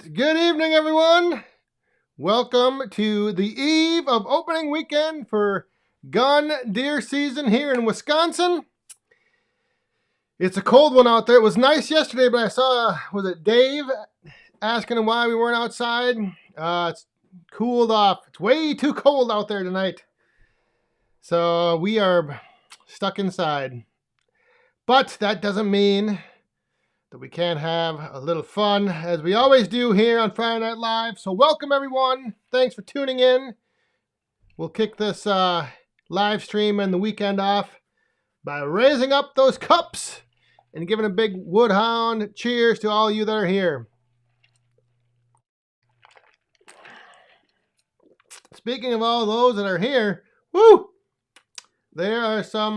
right. Good evening, everyone. Welcome to the eve of opening weekend for gun deer season here in Wisconsin. It's a cold one out there. It was nice yesterday, but I saw, was it Dave, asking why we weren't outside. It's cooled off. It's way too cold out there tonight. So we are stuck inside. But that doesn't mean that we can't have a little fun, as we always do here on Friday Night Live. So welcome, everyone. Thanks for tuning in. We'll kick this live stream and the weekend off by raising up those cups and giving a big Woodhound cheers to all you that are here. Speaking of all those that are here, woo! There are some,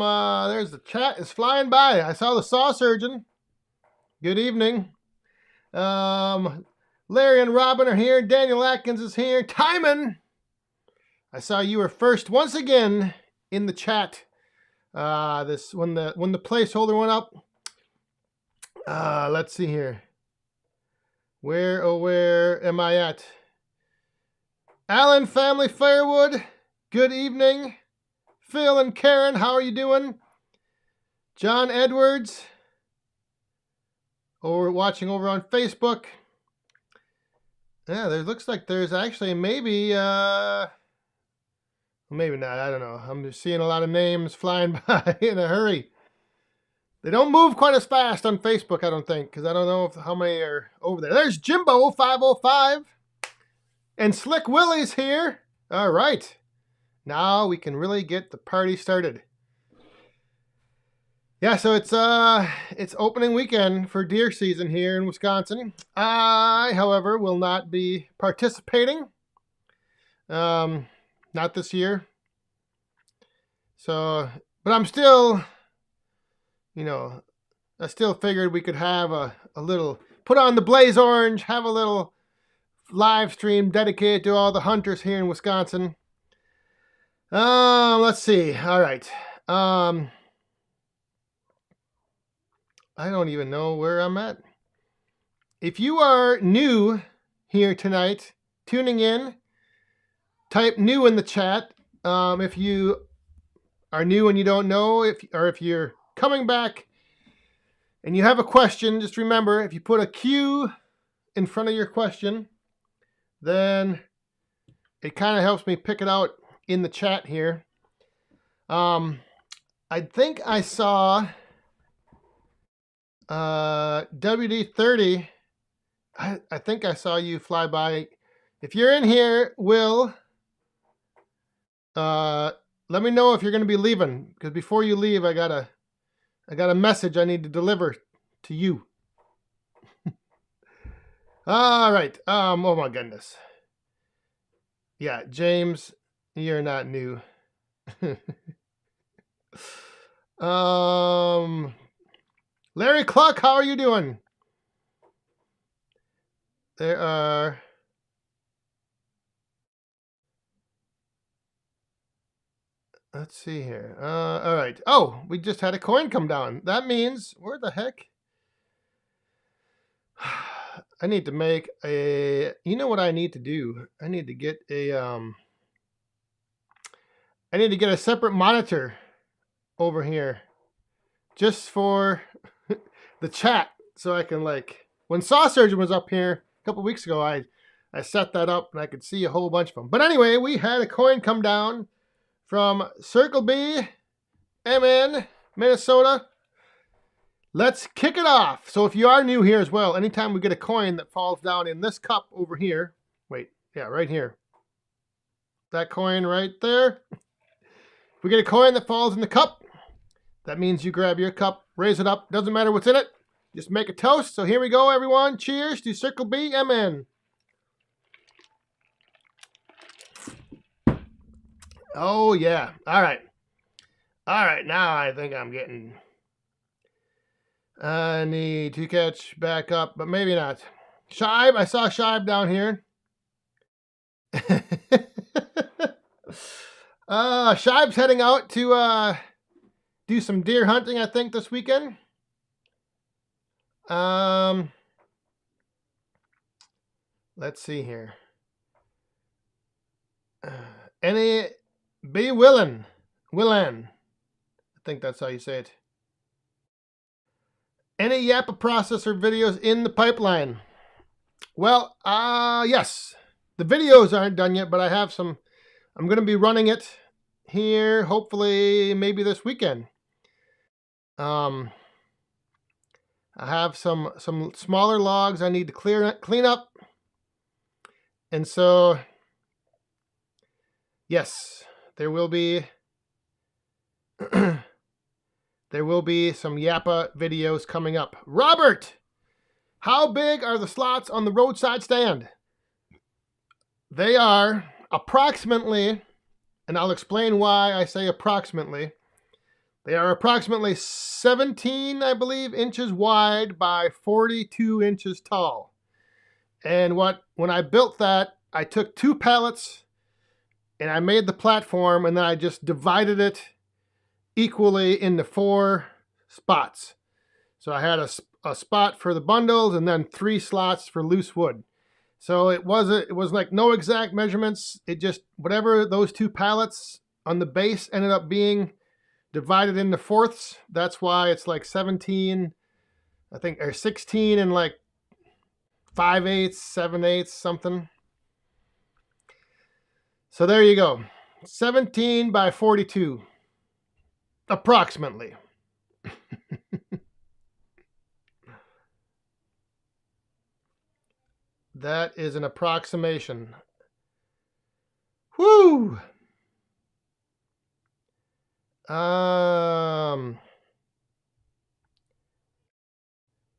there's the chat is flying by. I saw the Saw Surgeon. Good evening. Larry and Robin are here. Daniel Atkins is here. Timon, I saw you were first once again in the chat. This when the placeholder went up. Let's see here. Where am I at? Alan Family Firewood. Good evening. Phil and Karen, how are you doing? John Edwards. Or watching over on Facebook. Yeah, there looks like there's actually maybe not, I don't know. I'm just seeing a lot of names flying by in a hurry. They don't move quite as fast on Facebook, I don't think, because I don't know how many are over there. There's Jimbo 505 and Slick Willie's here. All right. Now we can really get the party started. Yeah, so it's opening weekend for deer season here in Wisconsin. I, however, will not be participating. Not this year. So, but I'm still, I still figured we could have a little, put on the Blaze Orange, have a little live stream dedicated to all the hunters here in Wisconsin. Let's see. All right. I don't even know where I'm at. If you are new here tonight, tuning in, type new in the chat. If you are new and you don't know, if you're coming back and you have a question, just remember, if you put a Q in front of your question, then it kind of helps me pick it out in the chat here. I think I saw WD30, I think I saw you fly by. If you're in here, Will, let me know if you're going to be leaving, because before you leave, I got a message I need to deliver to you. All right. Oh my goodness. Yeah, James, you're not new. Larry Cluck, how are you doing? There are... Let's see here. All right. Oh, we just had a coin come down. That means, where the heck? I need to make a... You know what I need to do? I need to get a... I need to get a separate monitor over here. Just for... the chat, so I can, like, when Saw Surgeon was up here a couple weeks ago, I set that up and I could see a whole bunch of them. But anyway, we had a coin come down from Circle B, MN, Minnesota. Let's kick it off. So if you are new here as well, anytime we get a coin that falls down in this cup over here, wait, yeah, right here. That coin right there. If we get a coin that falls in the cup, that means you grab your cup, raise it up. Doesn't matter what's in it. Just make a toast. So here we go, everyone. Cheers to Circle B, MN. Oh, yeah. All right. All right. Now I think I'm getting... I need to catch back up, but maybe not. Shibe. I saw Shibe down here. Shibe's heading out to... do some deer hunting, I think, this weekend. Let's see here. Any be willing. Willan. I think that's how you say it. Any Yappa processor videos in the pipeline? Well, yes. The videos aren't done yet, but I have some. I'm going to be running it here, hopefully, maybe this weekend. I have some smaller logs I need to clean up, and so yes, there will be there will be some Yappa videos coming up. Robert, how big are the slots on the roadside stand? They are approximately, and I'll explain why I say approximately. They are approximately 17, I believe, inches wide by 42 inches tall. And when I built that, I took 2 pallets and I made the platform, and then I just divided it equally into 4 spots. So I had a spot for the bundles and then 3 slots for loose wood. So it was like no exact measurements. It just, whatever those 2 pallets on the base ended up being divided into fourths. That's why it's like 17, I think, or 16 and like 5/8, 7/8, something. So there you go. 17 by 42, approximately. That is an approximation. Whoo!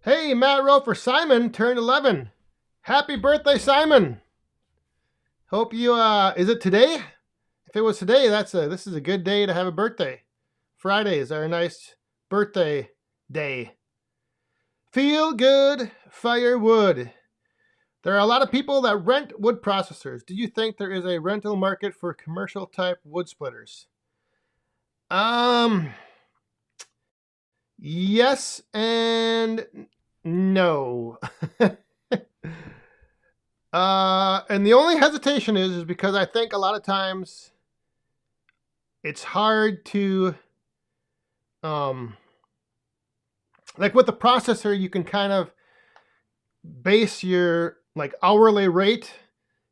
Hey, Matt Roper, Simon turned 11. Happy birthday, Simon! Hope you, is it today? If it was today, this is a good day to have a birthday. Fridays are a nice birthday day. Feel good, firewood. There are a lot of people that rent wood processors. Do you think there is a rental market for commercial type wood splitters? Yes and no. And the only hesitation is because I think a lot of times it's hard to, like with the processor, you can kind of base your like hourly rate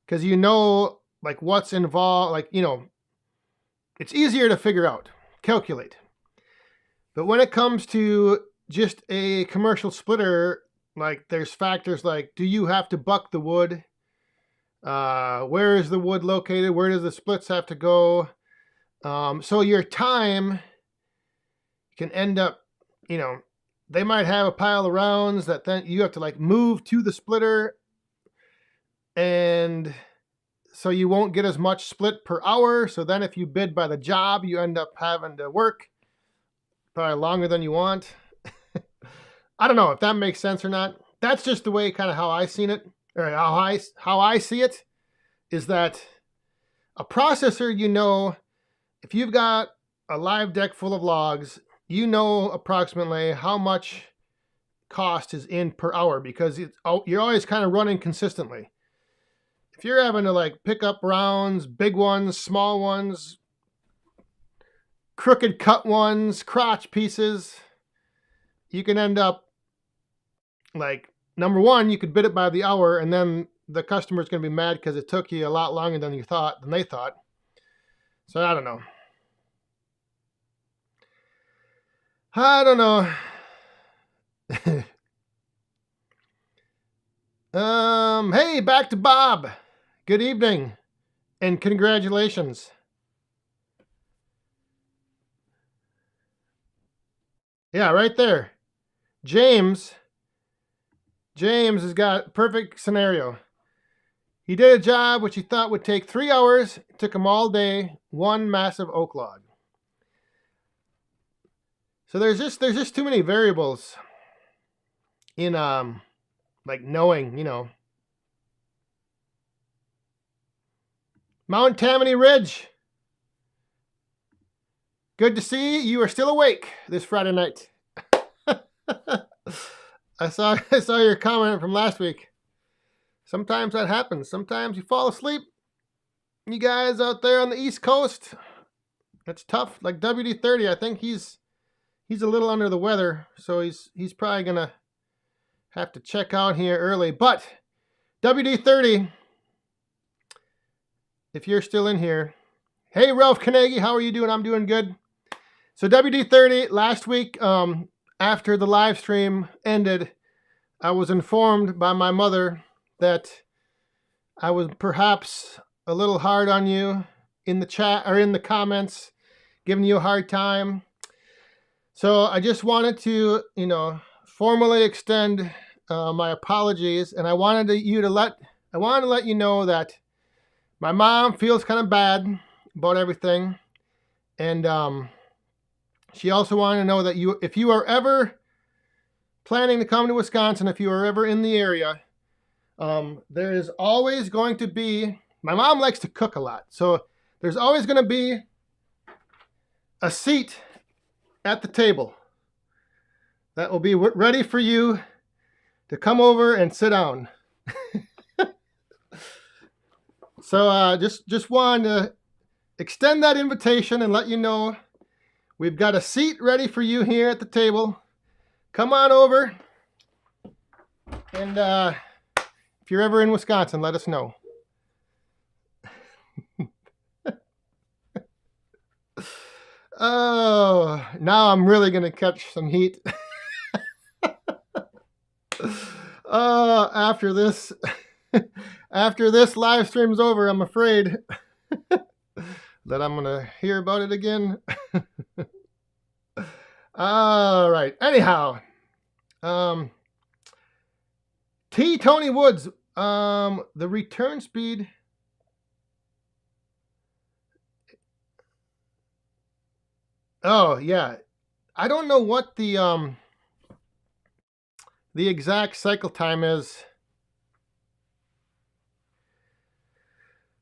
because you know like what's involved, like, you know, it's easier to figure out, calculate. But when it comes to just a commercial splitter, like there's factors like, do you have to buck the wood? Where is the wood located? Where does the splits have to go? So your time can end up, you know, they might have a pile of rounds that then you have to like move to the splitter, and so you won't get as much split per hour. So then if you bid by the job, you end up having to work probably longer than you want. I don't know if that makes sense or not. That's just the way kind of how I seen it, or how I see it, is that a processor, you know, if you've got a live deck full of logs, you know approximately how much cost is in per hour because you're always kind of running consistently. If you're having to like pick up rounds, big ones, small ones, crooked cut ones, crotch pieces, you can end up like, number one, you could bid it by the hour, and then the customer's going to be mad because it took you a lot longer than they thought. So I don't know. Hey, back to Bob. Good evening and congratulations. Yeah, right there. James has got a perfect scenario. He did a job which he thought would take 3 hours. It took him all day, one massive oak log. So there's just too many variables in like knowing, you know. Mount Tammany Ridge. Good to see you are still awake this Friday night. I saw your comment from last week. Sometimes that happens. Sometimes you fall asleep. You guys out there on the East Coast, it's tough. Like WD-30, I think he's a little under the weather, so he's probably gonna have to check out here early. But WD-30, if you're still in here, hey Ralph Carnegie, how are you doing? I'm doing good. So WD-30, last week, after the live stream ended, I was informed by my mother that I was perhaps a little hard on you in the chat or in the comments, giving you a hard time. So I just wanted to, formally extend my apologies, and I wanted to let you know that my mom feels kind of bad about everything, and she also wanted to know that if you are ever planning to come to Wisconsin, if you are ever in the area, there is always going to be, my mom likes to cook a lot, so there's always going to be a seat at the table that will be ready for you to come over and sit down. So just wanted to extend that invitation and let you know we've got a seat ready for you here at the table. Come on over, and if you're ever in Wisconsin, let us know. Oh, now I'm really going to catch some heat. After this live stream's over, I'm afraid that I'm going to hear about it again. All right. Anyhow, T. Tony Woods, the return speed. Oh, yeah. I don't know what the exact cycle time is.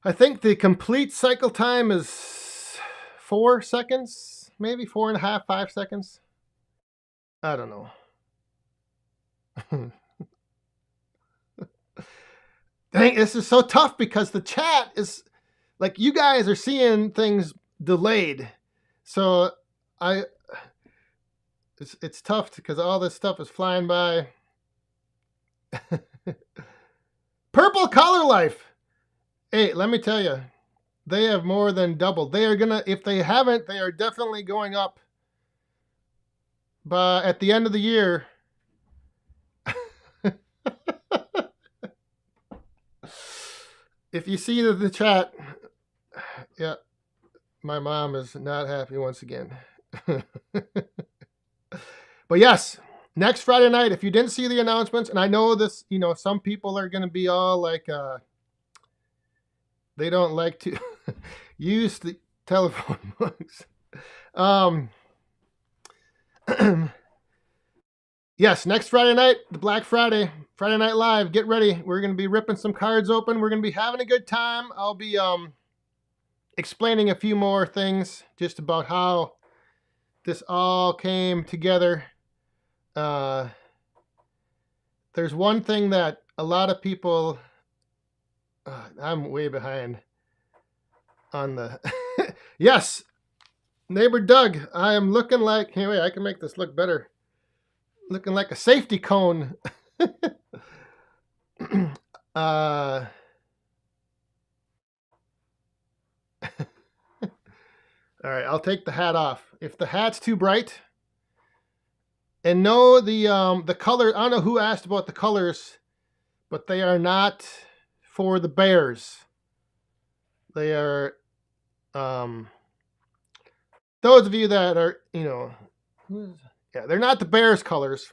I think the complete cycle time is 4 seconds, maybe 4.5, 5 seconds. I don't know. Dang, this is so tough because the chat is like, you guys are seeing things delayed. So it's tough because all this stuff is flying by. Purple Collar Life. Hey, let me tell you, they have more than doubled. They are gonna, if they haven't, they are definitely going up. But at the end of the year, if you see the chat, yeah, my mom is not happy once again. But yes, next Friday night, if you didn't see the announcements, and I know this, some people are going to be all like, they don't like to use the telephone books. Yes, next Friday night, the Black Friday Night Live. Get ready. We're going to be ripping some cards open. We're going to be having a good time. I'll be explaining a few more things just about how this all came together. There's one thing that a lot of people, I'm way behind on the, yes, neighbor Doug, I am looking like, here, wait, I can make this look better. Looking like a safety cone. All right, I'll take the hat off. If the hat's too bright, and no, the color, I don't know who asked about the colors, but they are not for the Bears. They are, those of you that are, yeah, they're not the Bears colors.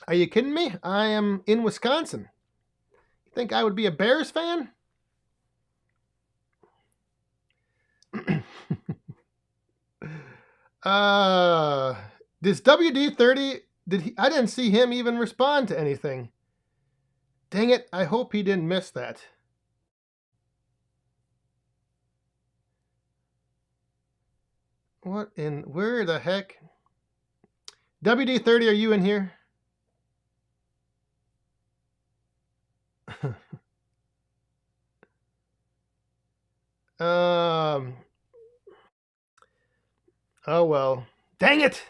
Are you kidding me? I am in Wisconsin. You think I would be a Bears fan? Does WD-30, I didn't see him even respond to anything. Dang it, I hope he didn't miss that. Where the heck? WD-30, are you in here? Oh well. Dang it!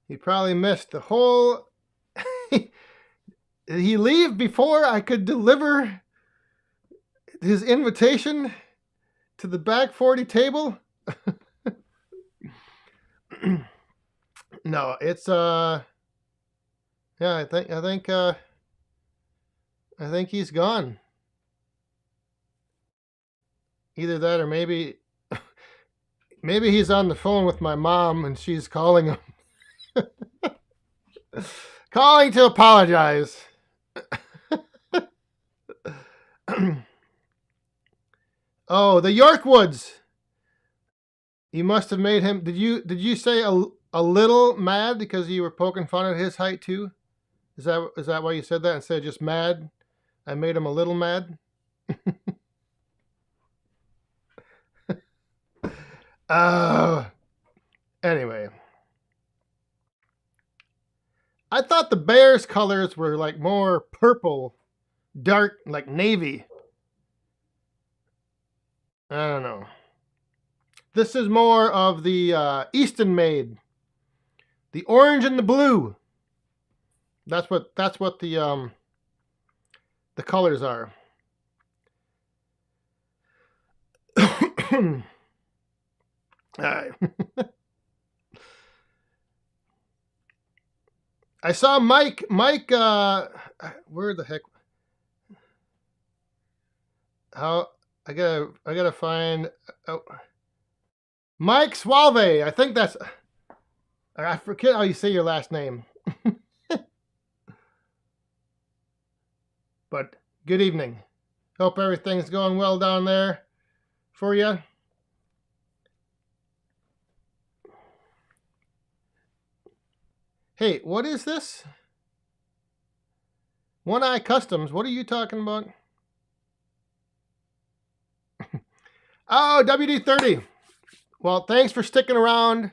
He probably missed the whole. Did he leave before I could deliver his invitation to the back 40 table? No, it's yeah, I think he's gone. Either that or maybe he's on the phone with my mom and she's calling him. Calling to apologize. Oh, the Yorkwoods. You must have made him. Did you say a little mad because you were poking fun at his height too? Is that why you said that instead of just mad? I made him a little mad. Anyway, I thought the Bears colors were like more purple, dark, like navy. I don't know. This is more of the Easton made, the orange and the blue. That's what the colors are. All right. I saw Mike. Where the heck? How I gotta find. Oh, Mike Suave. I think that's. I forget how you say your last name. But good evening. Hope everything's going well down there for you. Hey, what is this? One Eye Customs. What are you talking about? Oh, WD-30. Well, thanks for sticking around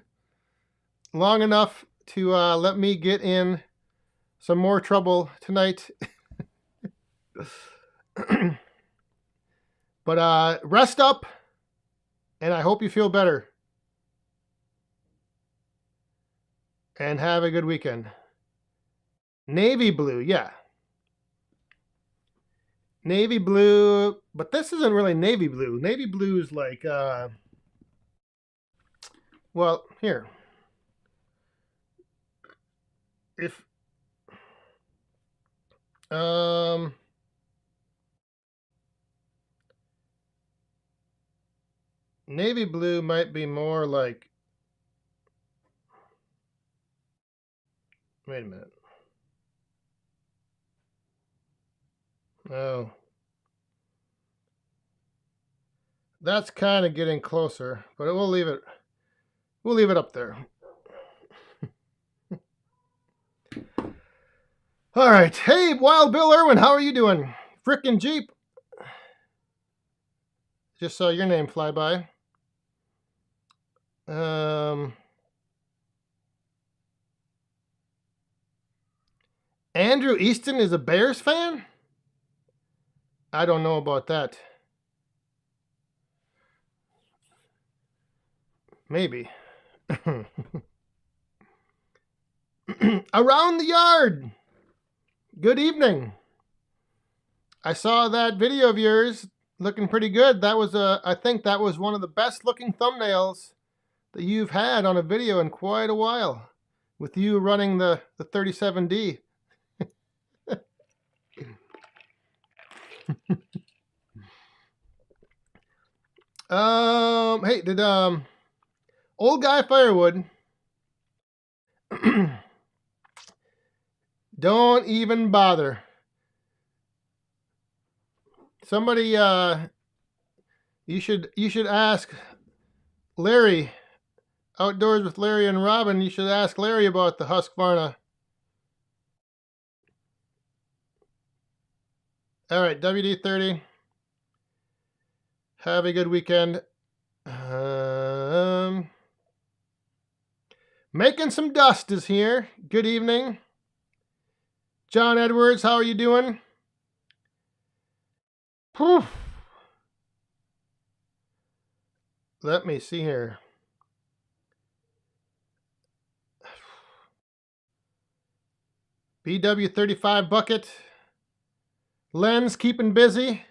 long enough to let me get in some more trouble tonight. But rest up, and I hope you feel better. And have a good weekend. Navy blue, yeah. Navy blue, but this isn't really navy blue. Navy blue is like, well, here. If, navy blue might be more like, wait a minute. Oh. That's kind of getting closer, but we'll leave it up there. All right. Hey, Wild Bill Irwin, how are you doing? Frickin' Jeep. Just saw your name fly by. Andrew Easton is a Bears fan? I don't know about that. Maybe. Around the yard. Good evening. I saw that video of yours looking pretty good. That was I think that was one of the best looking thumbnails that you've had on a video in quite a while, with you running the 37D. Hey, did Old Guy Firewood don't even bother. Somebody you should ask Larry, Outdoors with Larry and Robin. You should ask Larry about the Husqvarna. All right, WD-30. Have a good weekend. Making some dust is here. Good evening. John Edwards, how are you doing? Whew. Let me see here. BW35 bucket. Len's keeping busy.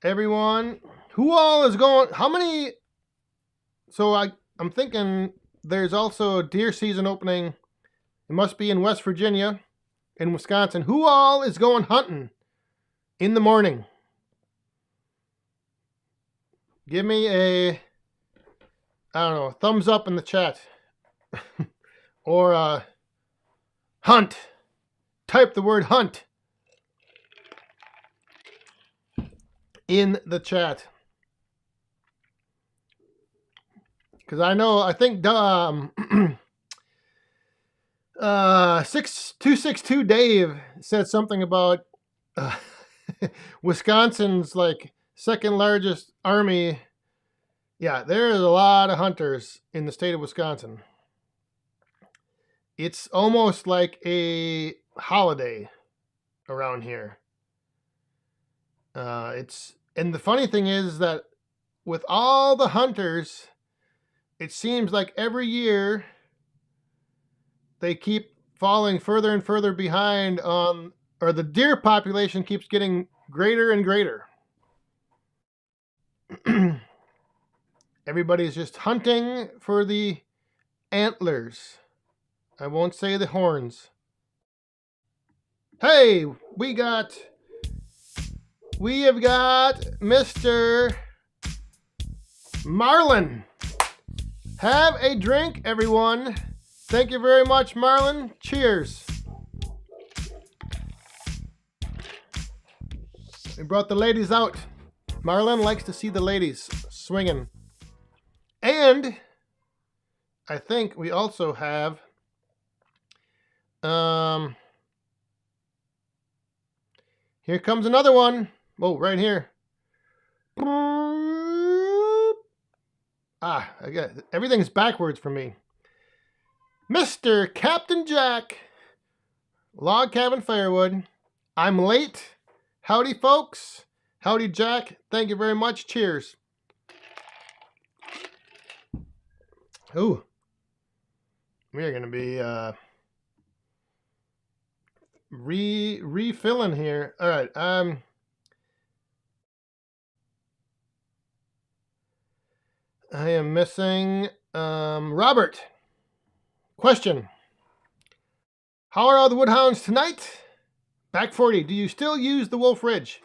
Everyone, who all is going? How many? So I'm thinking there's also deer season opening. It must be in West Virginia, in Wisconsin. Who all is going hunting in the morning? Give me a, I don't know, thumbs up in the chat. Or hunt. Type the word hunt in the chat. Because I think 262 Dave said something about Wisconsin's like second largest army. Yeah, there is a lot of hunters in the state of Wisconsin. It's almost like a holiday around here. And the funny thing is that with all the hunters, it seems like every year they keep falling further and further behind on, or the deer population keeps getting greater and greater. Everybody's just hunting for the antlers. I won't say the horns. Hey, we have got Mr. Marlin. Have a drink, everyone. Thank you very much, Marlin. Cheers. We brought the ladies out. Marlin likes to see the ladies swinging. And I think we also have here comes another one. Oh, right here. I got everything's backwards for me. Mr. Captain Jack, Log Cabin Firewood. I'm late. Howdy, folks. Howdy, Jack. Thank you very much. Cheers. Ooh. We are going to be refilling here. All right. I am missing Robert. Question. How are all the woodhounds tonight? Back 40. Do you still use the Wolf Ridge?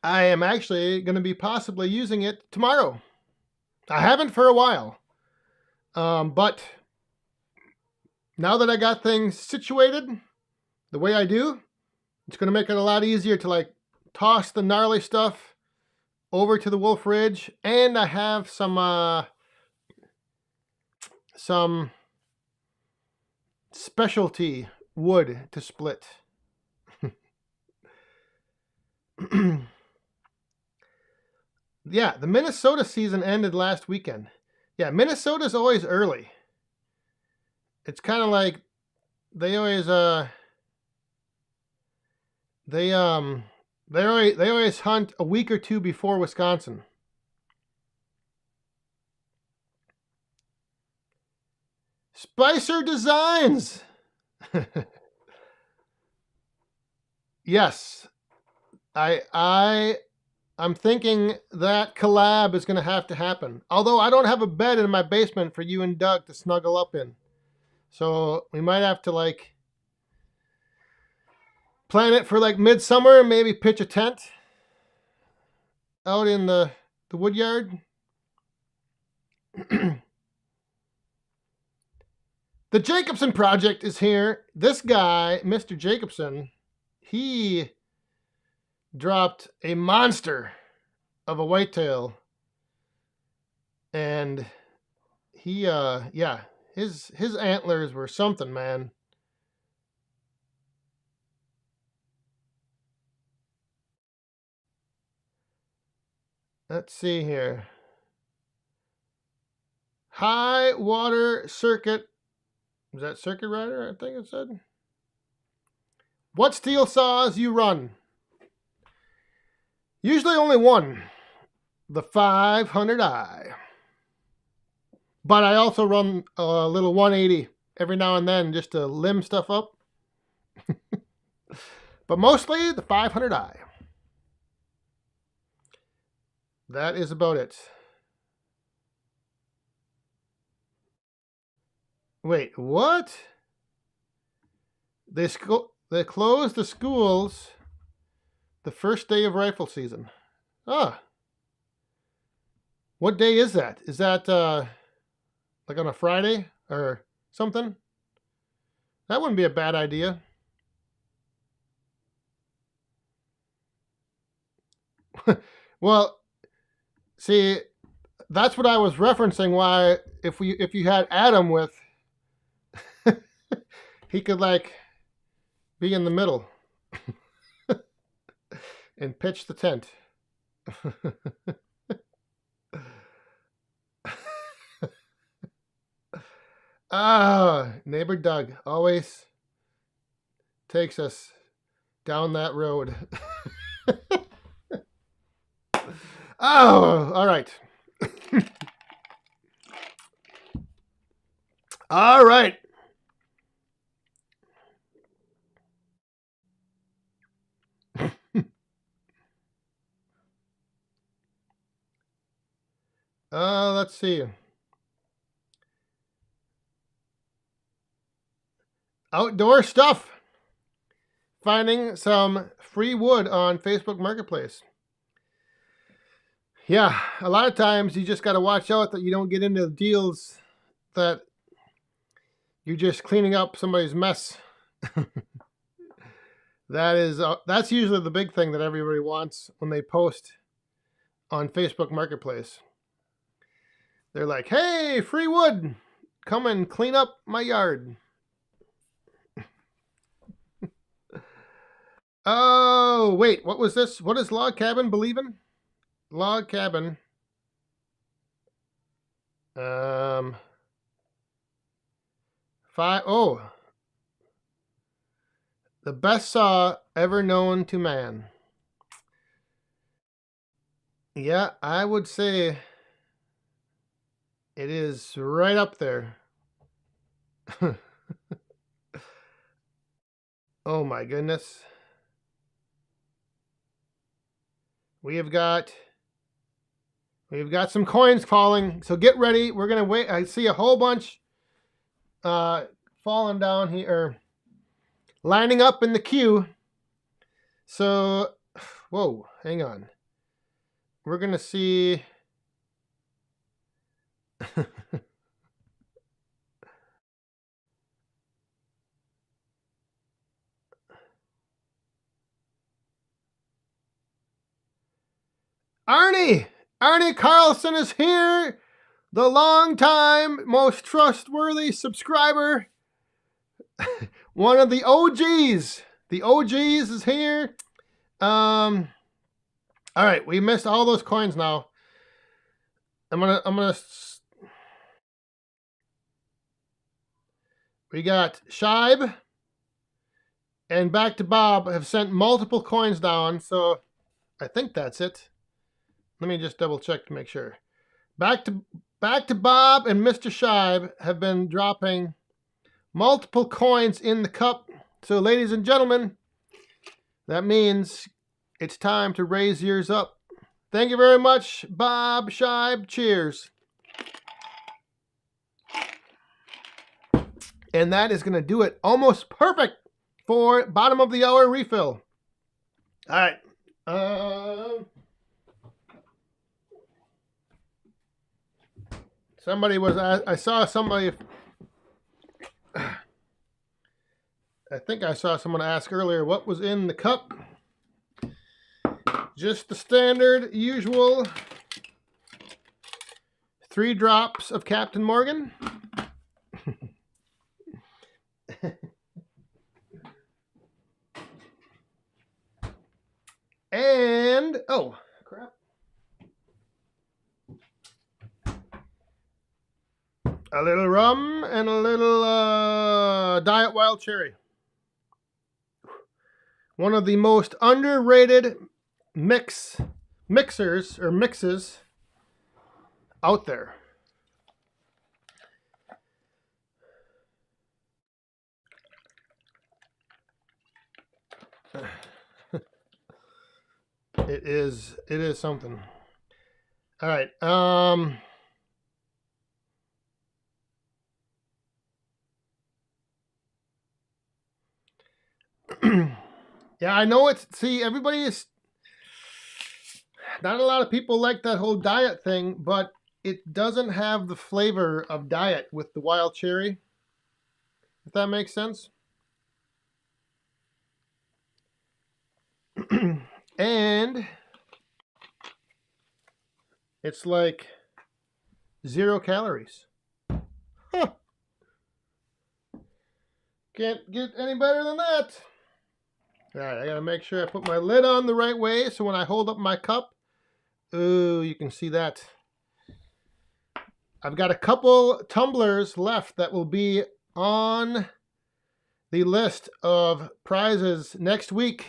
I am actually going to be possibly using it tomorrow. I haven't for a while. But now that I got things situated the way I do, it's going to make it a lot easier to like toss the gnarly stuff over to the Wolf Ridge. And I have some specialty wood to split. Yeah, the Minnesota season ended last weekend. Yeah, Minnesota's always early. It's kind of like they always they always hunt a week or two before Wisconsin. Spicer Designs. Yes. I'm thinking that collab is going to have to happen. Although I don't have a bed in my basement for you and Doug to snuggle up in. So we might have to like plan it for like midsummer and maybe pitch a tent out in the wood yard. The Jacobson Project is here. This guy, Mr. Jacobson, he dropped a monster of a whitetail. And he, yeah, his antlers were something, man. Let's see here. High water circuit Was that Circuit Rider? I think it said. What steel saws you run? Usually only one. The 500i. But I also run a little 180 every now and then just to limb stuff up. But mostly the 500i. That is about it. Wait, what? They closed the schools the first day of rifle season. Ah. What day is that? Is that like on a Friday or something? That wouldn't be a bad idea. Well, see, that's what I was referencing. Why, if you had Adam with, he could like be in the middle and pitch the tent. Neighbor Doug always takes us down that road. Oh, all right. All right. Let's see. Outdoor stuff. Finding some free wood on Facebook Marketplace. Yeah, a lot of times you just got to watch out that you don't get into deals that you're just cleaning up somebody's mess. That's usually the big thing that everybody wants when they post on Facebook Marketplace. They're like, "Hey, free wood. Come and clean up my yard." Oh, wait, what was this? What does Log Cabin believe in? Log Cabin. The best saw ever known to man. Yeah, I would say it is right up there. Oh my goodness. We've got some coins falling, so get ready. We're gonna wait. I see a whole bunch falling down here, lining up in the queue. So, whoa, hang on. We're gonna see. Arnie Carlson is here, the long-time, most trustworthy subscriber, one of the OGs. The OGs is here. All right, we missed all those coins now. I'm gonna. We got Shibe and Back to Bob have sent multiple coins down, so I think that's it. Let me just double check to make sure. Back to Bob and Mr. Shibe have been dropping multiple coins in the cup. So, ladies and gentlemen, that means it's time to raise yours up. Thank you very much, Bob Shibe. Cheers. And that is going to do it. Almost perfect for bottom of the hour refill. All right. I saw somebody, I think I saw someone ask earlier what was in the cup. Just the standard, usual 3 drops of Captain Morgan. And, oh, crap. A little rum and a little Diet Wild Cherry. One of the most underrated mixers out there. It is something. All right. Yeah, I know it's, see, everybody is, not a lot of people like that whole diet thing, but it doesn't have the flavor of diet with the wild cherry, if that makes sense. And it's like 0 calories. Huh. Can't get any better than that. All right, I gotta make sure I put my lid on the right way so when I hold up my cup, ooh, you can see that. I've got a couple tumblers left that will be on the list of prizes next week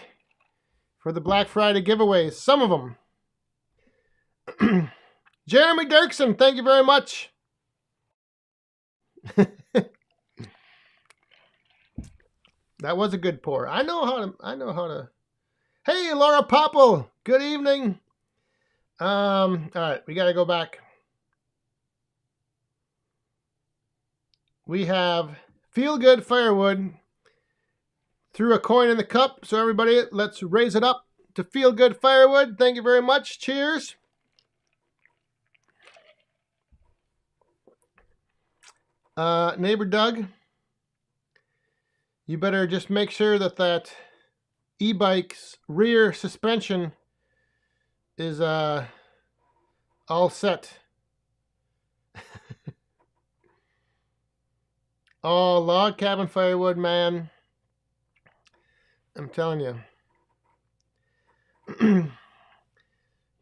for the Black Friday giveaways. Some of them. Jeremy Dirksen, thank you very much. That was a good pour. I know how to. Hey, Laura Popple. Good evening. All right, we got to go back. We have Feel Good Firewood. Threw a coin in the cup. So everybody, let's raise it up to Feel Good Firewood. Thank you very much. Cheers. Neighbor Doug, you better just make sure that e-bike's rear suspension is all set. Oh, log cabin firewood, man. I'm telling you.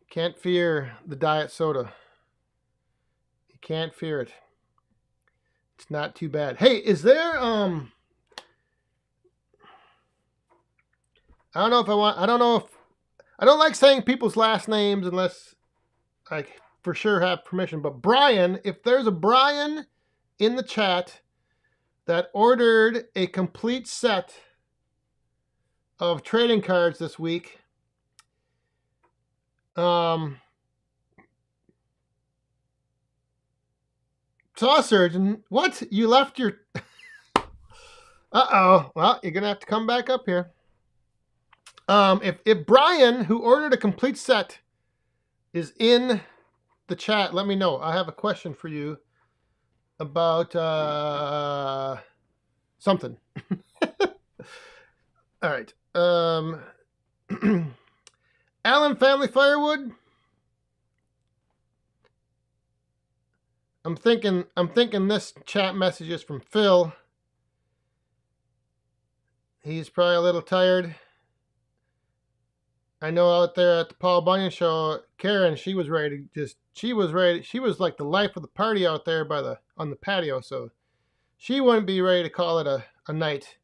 Can't fear the diet soda. You can't fear it. It's not too bad. Hey, is there I don't like saying people's last names unless I for sure have permission, but Brian, if there's a Brian in the chat that ordered a complete set of trading cards this week, Saw Surgeon, what? You left your... Uh-oh. Well, you're going to have to come back up here. If Brian, who ordered a complete set, is in the chat, let me know. I have a question for you about something. All right. Allen Family Firewood. I'm thinking this chat message is from Phil. He's probably a little tired. I know out there at the Paul Bunyan show, Karen, she was ready to she was like the life of the party out there on the patio, so she wouldn't be ready to call it a night.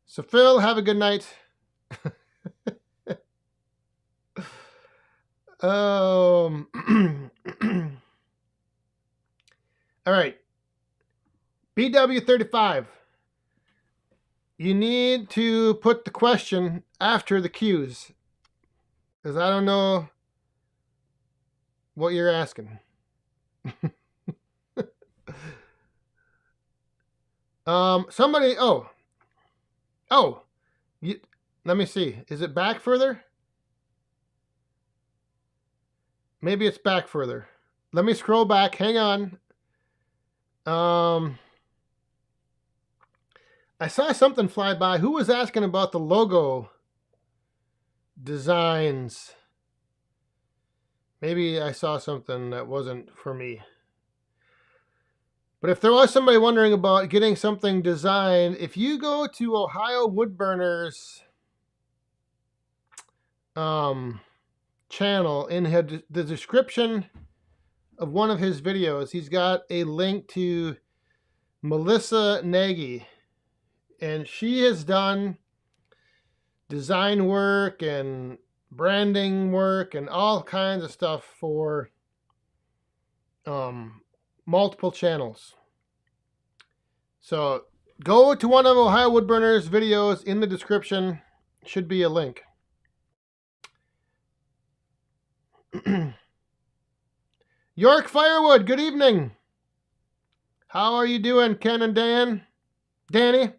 So Phil, have a good night. All right. BW35. You need to put the question after the cues, because I don't know what you're asking. Somebody, let me see. Is it back further? Maybe it's back further. Let me scroll back. Hang on. I saw something fly by. Who was asking about the logo designs? Maybe I saw something that wasn't for me. But if there was somebody wondering about getting something designed, if you go to Ohio Woodburners channel, in the description of one of his videos, he's got a link to Melissa Nagy, and she has done design work and branding work and all kinds of stuff for multiple channels. So go to one of Ohio Woodburner's videos. In the description should be a link. York Firewood, good evening. How are you doing, Ken and Dan? Danny?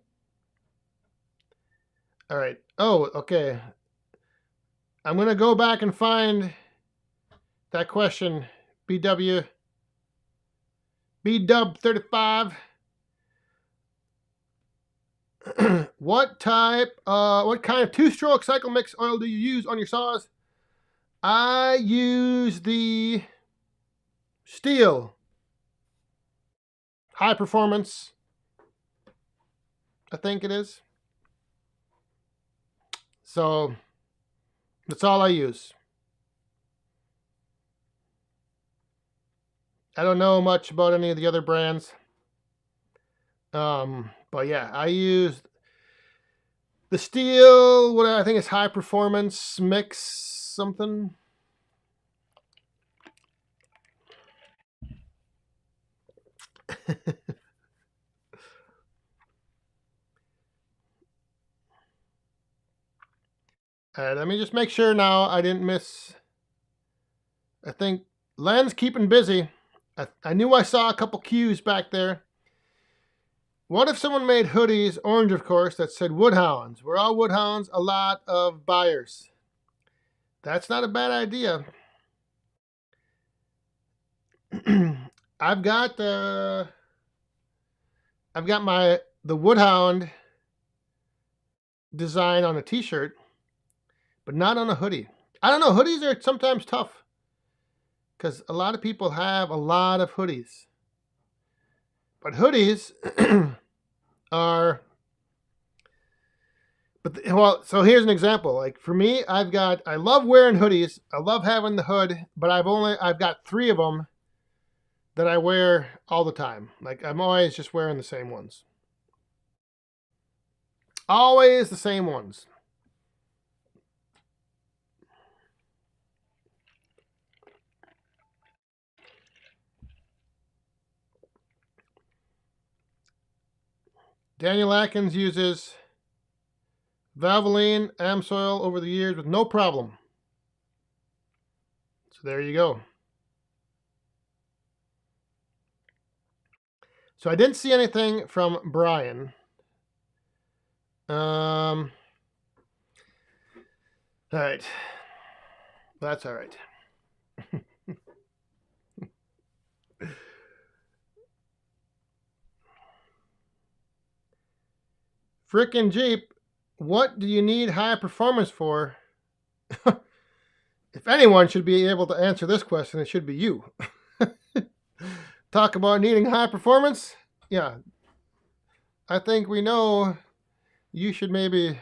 All right. Oh, okay. I'm going to go back and find that question. BW. BW35. What kind of two-stroke cycle mix oil do you use on your saws? I use the Stihl high performance, I think it is. So that's all I use. I don't know much about any of the other brands. But yeah, I use the Stihl, what I think is high performance mix something. All right, let me just make sure now I didn't miss. I think Len's keeping busy. I knew I saw a couple cues back there. What if someone made hoodies, orange of course, that said Woodhounds? We're all Woodhounds, a lot of buyers. That's not a bad idea. I've got the Woodhound design on a t-shirt, but not on a hoodie. I don't know, hoodies are sometimes tough because a lot of people have a lot of hoodies. But hoodies are, so here's an example. Like for me, I love wearing hoodies. I love having the hood, but I've got 3 of them that I wear all the time. Like I'm always just wearing the same ones. Always the same ones. Daniel Atkins uses Valvoline Amsoil over the years with no problem. So there you go. So I didn't see anything from Brian. All right. That's all right. Frickin' Jeep, what do you need high performance for? If anyone should be able to answer this question, it should be you. Talk about needing high performance? Yeah. I think we know you should maybe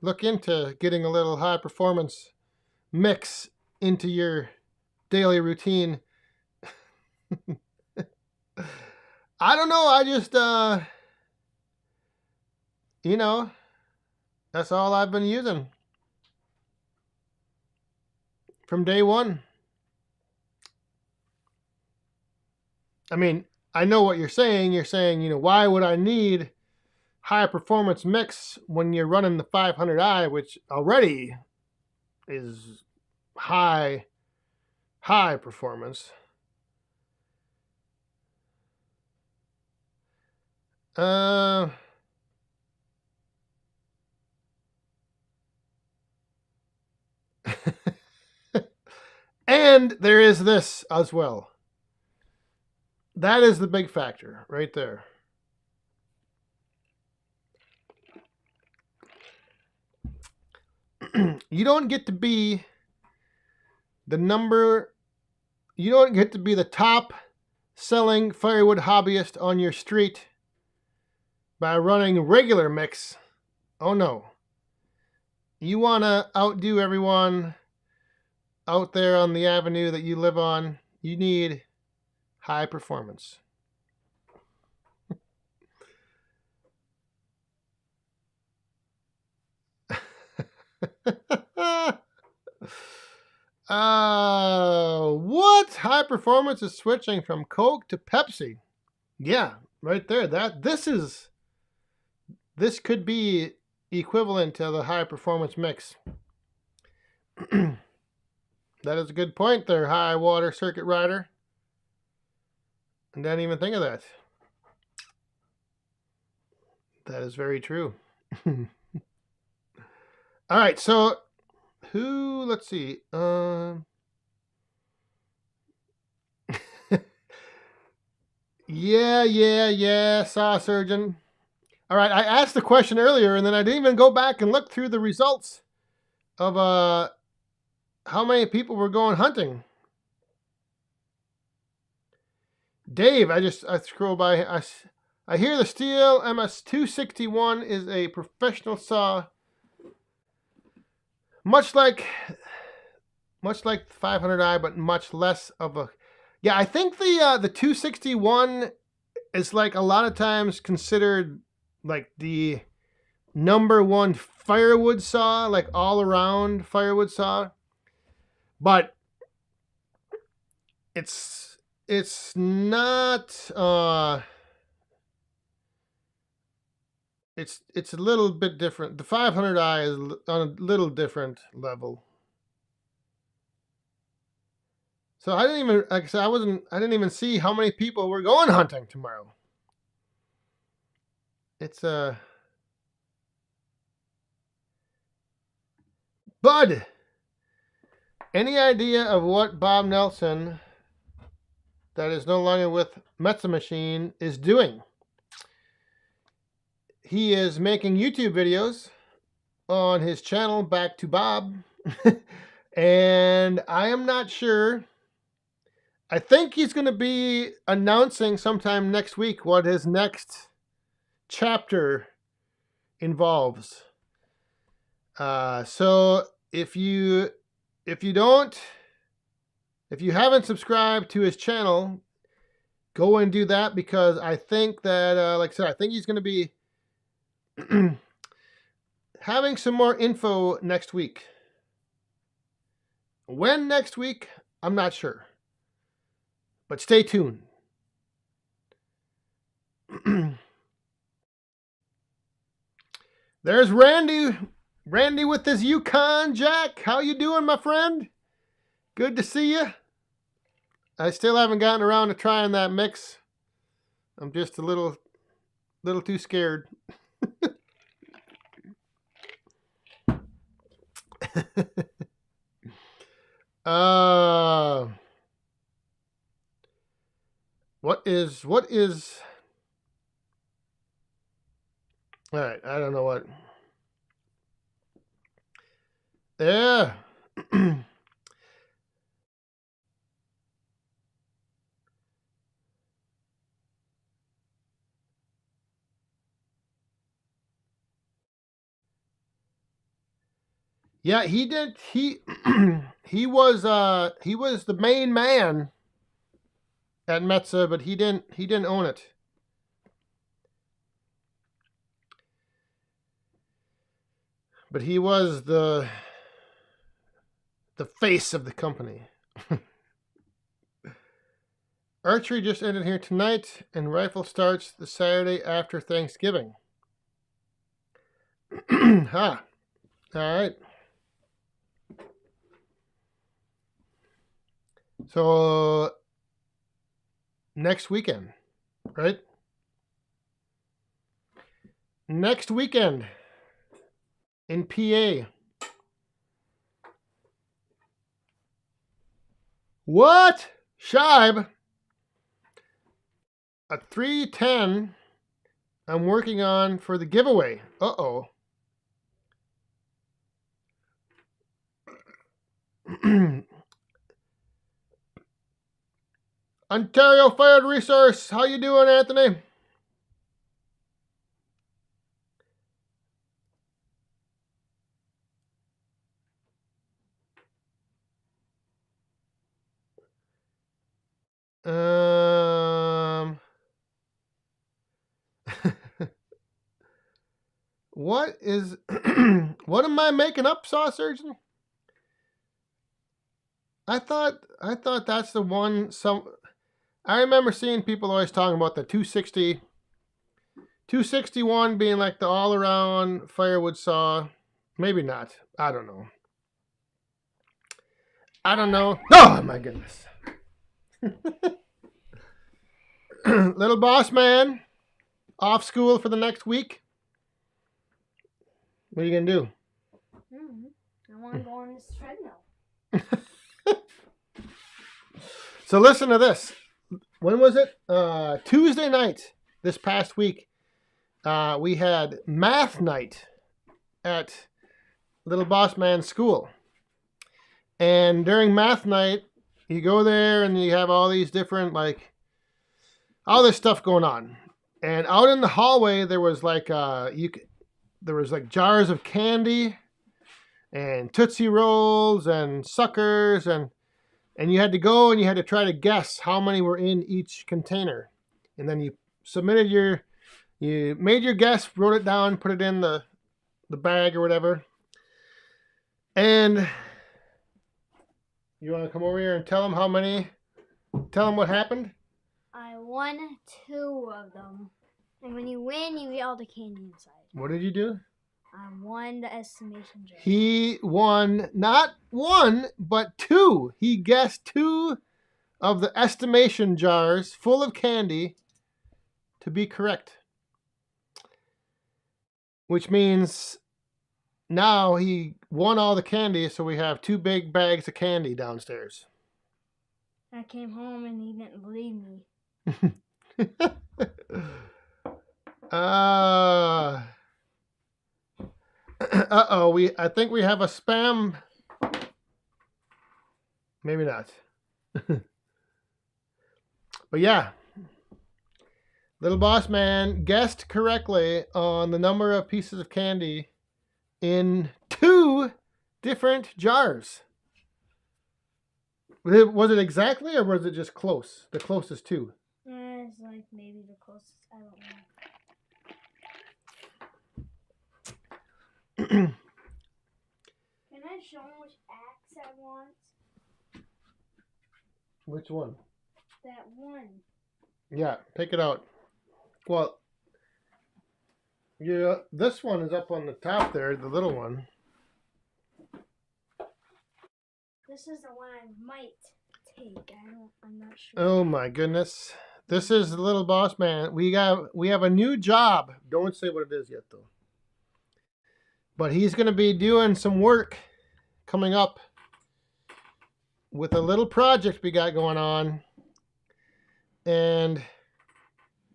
look into getting a little high performance mix into your daily routine. I don't know. I just, that's all I've been using from day one. I mean, I know what you're saying. You're saying, why would I need high performance mix when you're running the 500i, which already is high performance. And there is this as well. That is the big factor right there. You don't get to be the top selling firewood hobbyist on your street by running regular mix. Oh no. You want to outdo everyone out there on the avenue that you live on. You need high performance. What high performance is switching from Coke to Pepsi? Yeah, right there. This could be equivalent to the high performance mix. That is a good point there, high water circuit rider. I didn't even think of that. That is very true. All right, so let's see. Yeah, saw surgeon. All right, I asked the question earlier, and then I didn't even go back and look through the results of how many people were going hunting. Dave, I scroll by. I hear the Stihl MS-261 is a professional saw, much like the 500i, but much less of a. Yeah, I think the 261 is like a lot of times considered like the number one firewood saw, like all around firewood saw, but it's not. It's a little bit different. The 500i is on a little different level. So I didn't even, like I said, I didn't even see how many people were going hunting tomorrow. It's Bud, any idea of what Bob Nelson, that is no longer with Metza Machine, is doing? He is making YouTube videos on his channel, Back to Bob. And I am not sure. I think he's going to be announcing sometime next week what his next chapter involves. So if you haven't subscribed to his channel, go and do that, because I think that, like I said, I think he's going to be having some more info next week. When next week, I'm not sure. But stay tuned. There's Randy. Randy with his Yukon Jack. How you doing, my friend? Good to see you. I still haven't gotten around to trying that mix. I'm just a little too scared. What is all right, I don't know what. Yeah. Yeah, he did. He was the main man at Metza, but he didn't own it. But he was the face of the company. Archery just ended here tonight, and rifle starts the Saturday after Thanksgiving. All right. So next weekend, right? Next weekend in PA. What? Shibe? A 310 I'm working on for the giveaway. Uh-oh. Ontario Fired Resource. How you doing, Anthony? What is... what am I making up, Saw Surgeon? I thought that's the one... I remember seeing people always talking about the 261 being like the all-around firewood saw. Maybe not. I don't know. Oh, my goodness. Little boss man, off school for the next week. What are you going to do? I want to go on this treadmill. So listen to this. When was it? Tuesday night this past week. We had math night at Little Boss Man's school. And during math night, you go there and you have all these different, like, all this stuff going on. And out in the hallway, there was like jars of candy and Tootsie Rolls and suckers, and you had to go and you had to try to guess how many were in each container. And then you made your guess, wrote it down, put it in the bag or whatever. And you want to come over here and tell them what happened? I won 2 of them. And when you win, you get all the candy inside. What did you do? I won the estimation jar. He won not 1, but 2. He guessed 2 of the estimation jars full of candy to be correct. Which means now he won all the candy, so we have 2 big bags of candy downstairs. I came home and he didn't believe me. Uh-oh, I think we have a spam. Maybe not. But yeah. Little Boss Man guessed correctly on the number of pieces of candy in 2 different jars. Was it exactly, or was it just close? The closest 2? It's like maybe the closest. I don't know. Can I show him which axe I want? Which one? That one. Yeah, pick it out. Well, yeah, this one is up on the top there, the little one. This is the one I might take. I'm not sure. Oh my goodness. This is the Little Boss Man. We have a new job. Don't say what it is yet though. But he's going to be doing some work coming up with a little project we got going on. And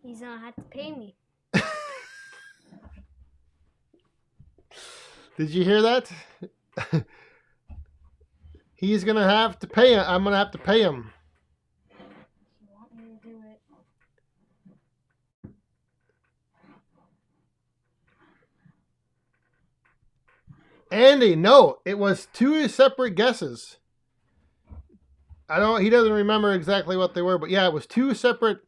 he's going to have to pay me. Did you hear that? He's going to have to pay him. I'm going to have to pay him. You want me to do it? Andy, no, it was 2 separate guesses. He doesn't remember exactly what they were, but yeah, it was 2 separate.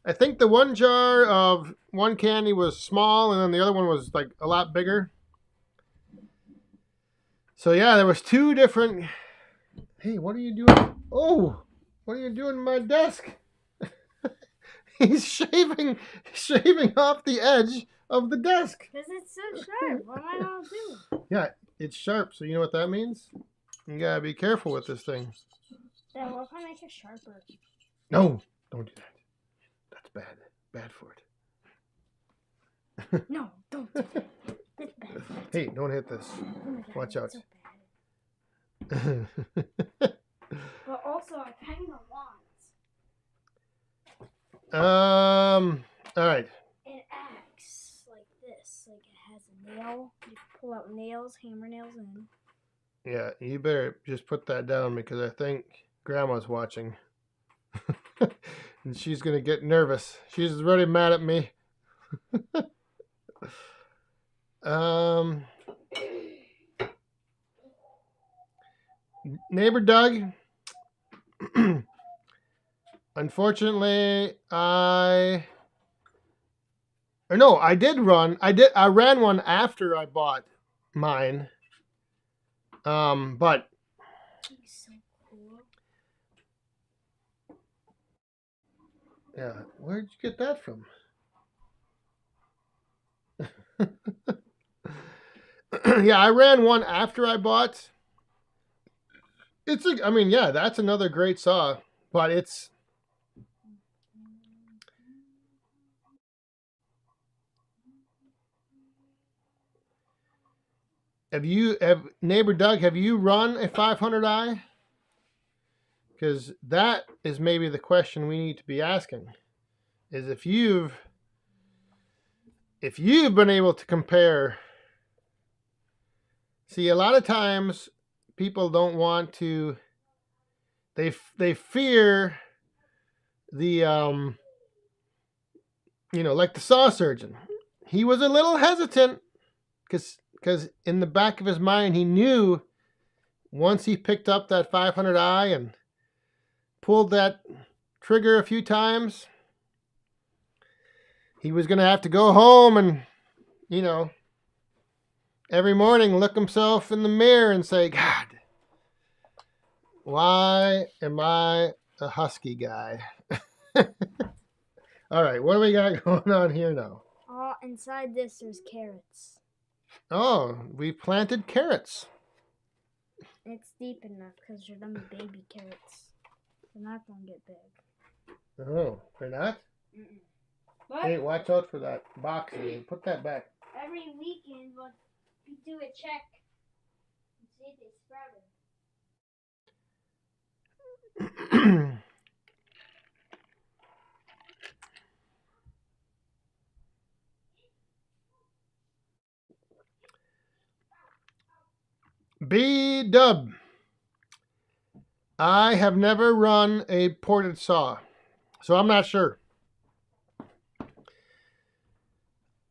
I think the one jar of one candy was small and then the other one was like a lot bigger. So yeah, there was 2 different. Hey, what are you doing? Oh, what are you doing to my desk? He's shaving off the edge of the desk. Because it's so sharp. What am I going to do? Yeah, it's sharp, so you know what that means? You gotta be careful with this thing. Then what if I make it sharper? No, don't do that. That's bad. Bad for it. No, don't do that. It's bad. Hey, don't hit this. Oh my God, Watch out. So but also, I kind of want all right. an axe like this. Like it has a nail. You pull out nails, hammer nails in. Yeah, you better just put that down because I think Grandma's watching. And she's going to get nervous. She's already mad at me. Neighbor Doug, unfortunately, I Or no, I did run. I ran one after I bought mine. But He's so cool. yeah, where'd you get that from? Yeah, I ran one after I bought. I mean, yeah, that's another great saw, but it's. Neighbor Doug, have you run a 500i? Because that is maybe the question we need to be asking. Is if you've been able to compare. See, a lot of times people don't want to. They fear the like the saw surgeon. He was a little hesitant because in the back of his mind he knew once he picked up that 500i and pulled that trigger a few times, he was going to have to go home and every morning look himself in the mirror and say, God, why am I a husky guy? All right, what do we got going on here now? Oh, inside this there's carrots. Oh, we planted carrots. It's deep enough because they're them baby carrots. They're not going to get big. Oh, they're not? Mm-mm. But Hey, watch out for that box. Put that back. every weekend we do a check and see if they sprouted. B-Dub. I have never run a ported saw, so I'm not sure.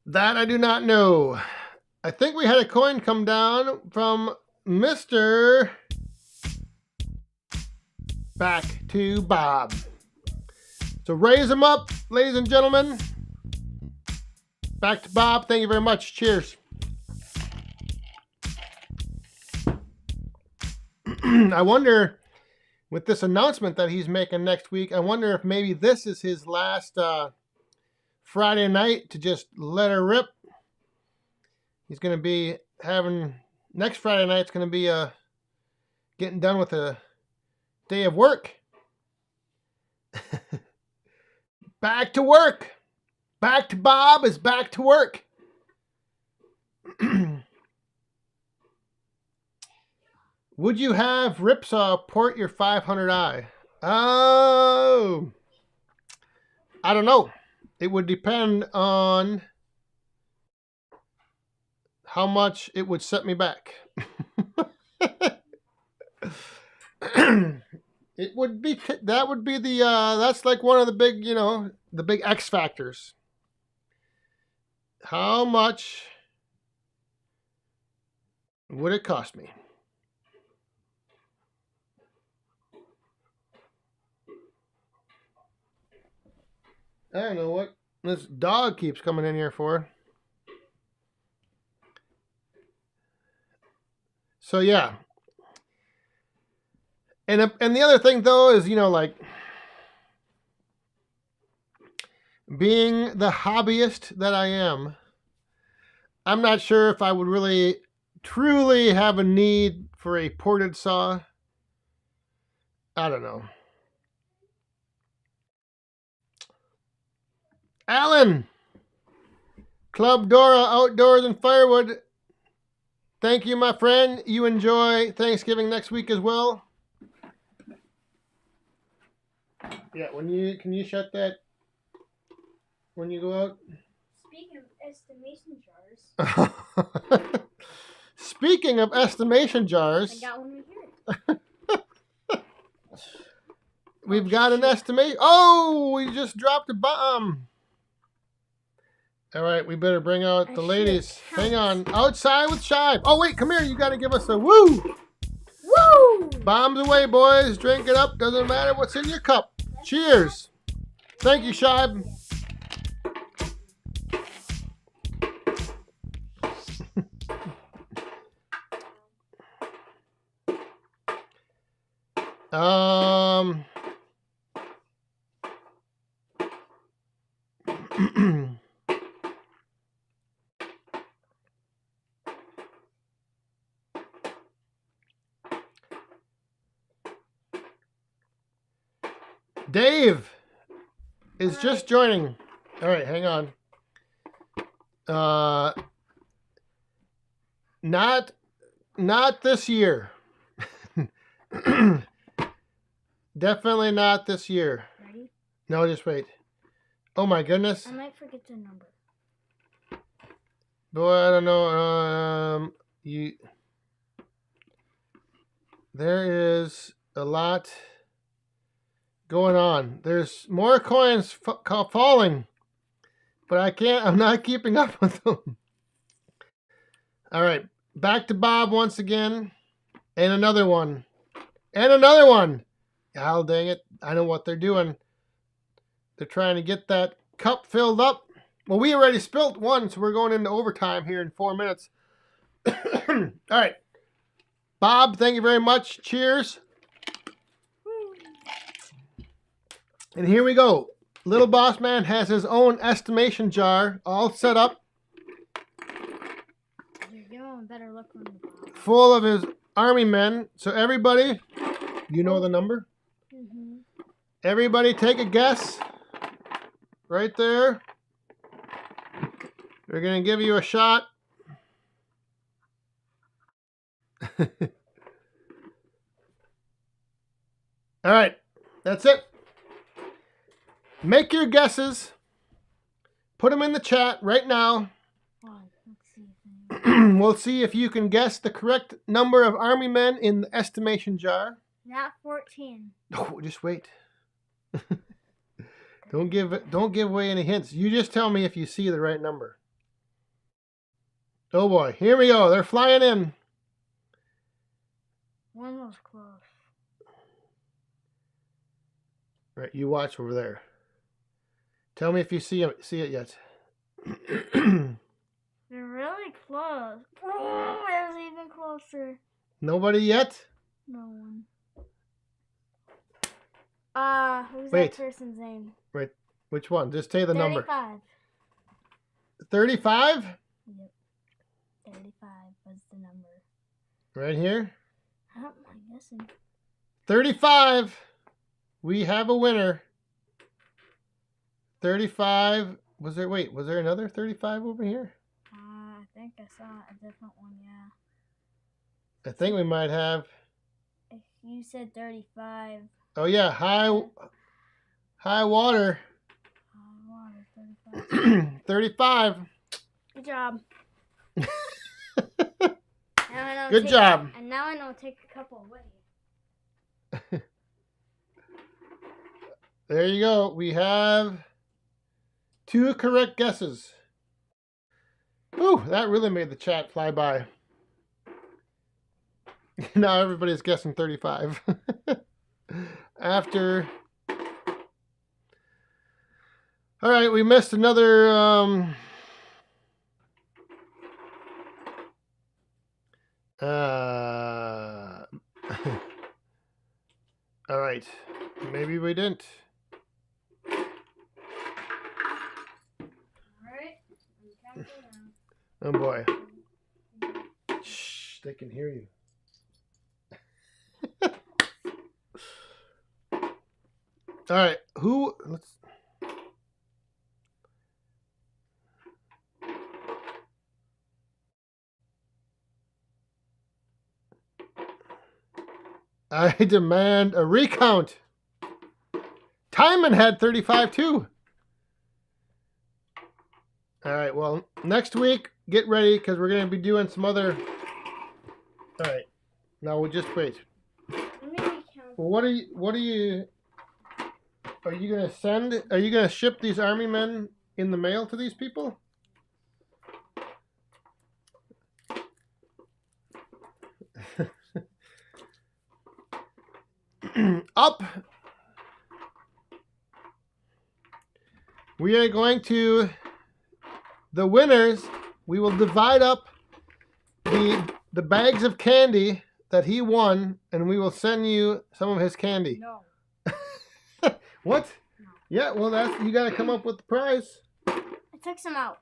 That I do not know. I think we had a coin come down from Mr. Back to Bob. So raise them up, ladies and gentlemen. Back to Bob. Thank you very much. Cheers. I wonder, with this announcement that he's making next week, I wonder if maybe this is his last Friday night to just let her rip. He's going to be next Friday night, it's going to be getting done with a day of work. Back to work. Back to Bob is back to work. Would you have Ripsaw port your 500i? Oh, I don't know. It would depend on how much it would set me back. It would be that's like one of the big, the big X factors. How much would it cost me? I don't know what this dog keeps coming in here for. So yeah. And the other thing though is, like being the hobbyist that I am, I'm not sure if I would really truly have a need for a ported saw. I don't know. Alan, Club Dora Outdoors and Firewood. Thank you, my friend. You enjoy Thanksgiving next week as well. Yeah, can you shut that when you go out? Speaking of estimation jars. Speaking of estimation jars. I got one right here. We've got an estimate. Oh, we just dropped a bomb. All right, we better bring out the ladies. Hang on. Outside with Shive. Oh, wait, come here. You got to give us a woo. Woo! Bombs away, boys. Drink it up. Doesn't matter what's in your cup. Cheers. Thank you, Shive. Dave is just joining. All right, hang on. Not this year. Definitely not this year. Ready? No, just wait. Oh my goodness. I might forget the number. Boy, I don't know. There is a lot going on. There's more coins falling, but I'm not keeping up with them. All right, back to Bob once again, and another one, and another one. Oh, dang it. I know what they're doing. They're trying to get that cup filled up. Well, we already spilt one, so we're going into overtime here in 4 minutes. All right. Bob, thank you very much. Cheers. And here we go. Little Boss Man has his own estimation jar all set up. You're giving a better look on the bottom. Full of his army men. So everybody, you know the number? Mm-hmm. Everybody take a guess. Right there. We're going to give you a shot. All right. That's it. Make your guesses. Put them in the chat right now. Oh, let's see. We'll see if you can guess the correct number of army men in the estimation jar. Not 14. Oh, just wait. Don't give away any hints. You just tell me if you see the right number. Oh boy, here we go. They're flying in. One was close. Right, you watch over there. Tell me if you see it yet. They're really close. Oh, it was even closer. Nobody yet? No one. Who's Wait. that person's name? Right. Which one? Just say the number. 35. 35? Yep. 35 was the number. Right here. I'm guessing. 35. We have a winner. 35. Was there another 35 over here? I think I saw a different one, yeah. I think we might have. If you said 35. Oh yeah, high water. Water, 35. 35. Good job. Good job. And now I know to take a couple away. There you go. We have 2 correct guesses. Ooh, that really made the chat fly by. Now everybody's guessing 35. After. All right, we missed another. All right, maybe we didn't. Oh boy. Shh, they can hear you. All right, let's. I demand a recount. Timon had 35 too. All right, well, next week, get ready because we're going to be doing some other. All right, now we'll just wait. Well, are you going to ship these army men in the mail to these people? Up. We are going to, the winners, we will divide up the bags of candy that he won, and we will send you some of his candy. No. What? No. Yeah, well, that's you got to come up with the prize. I took some out.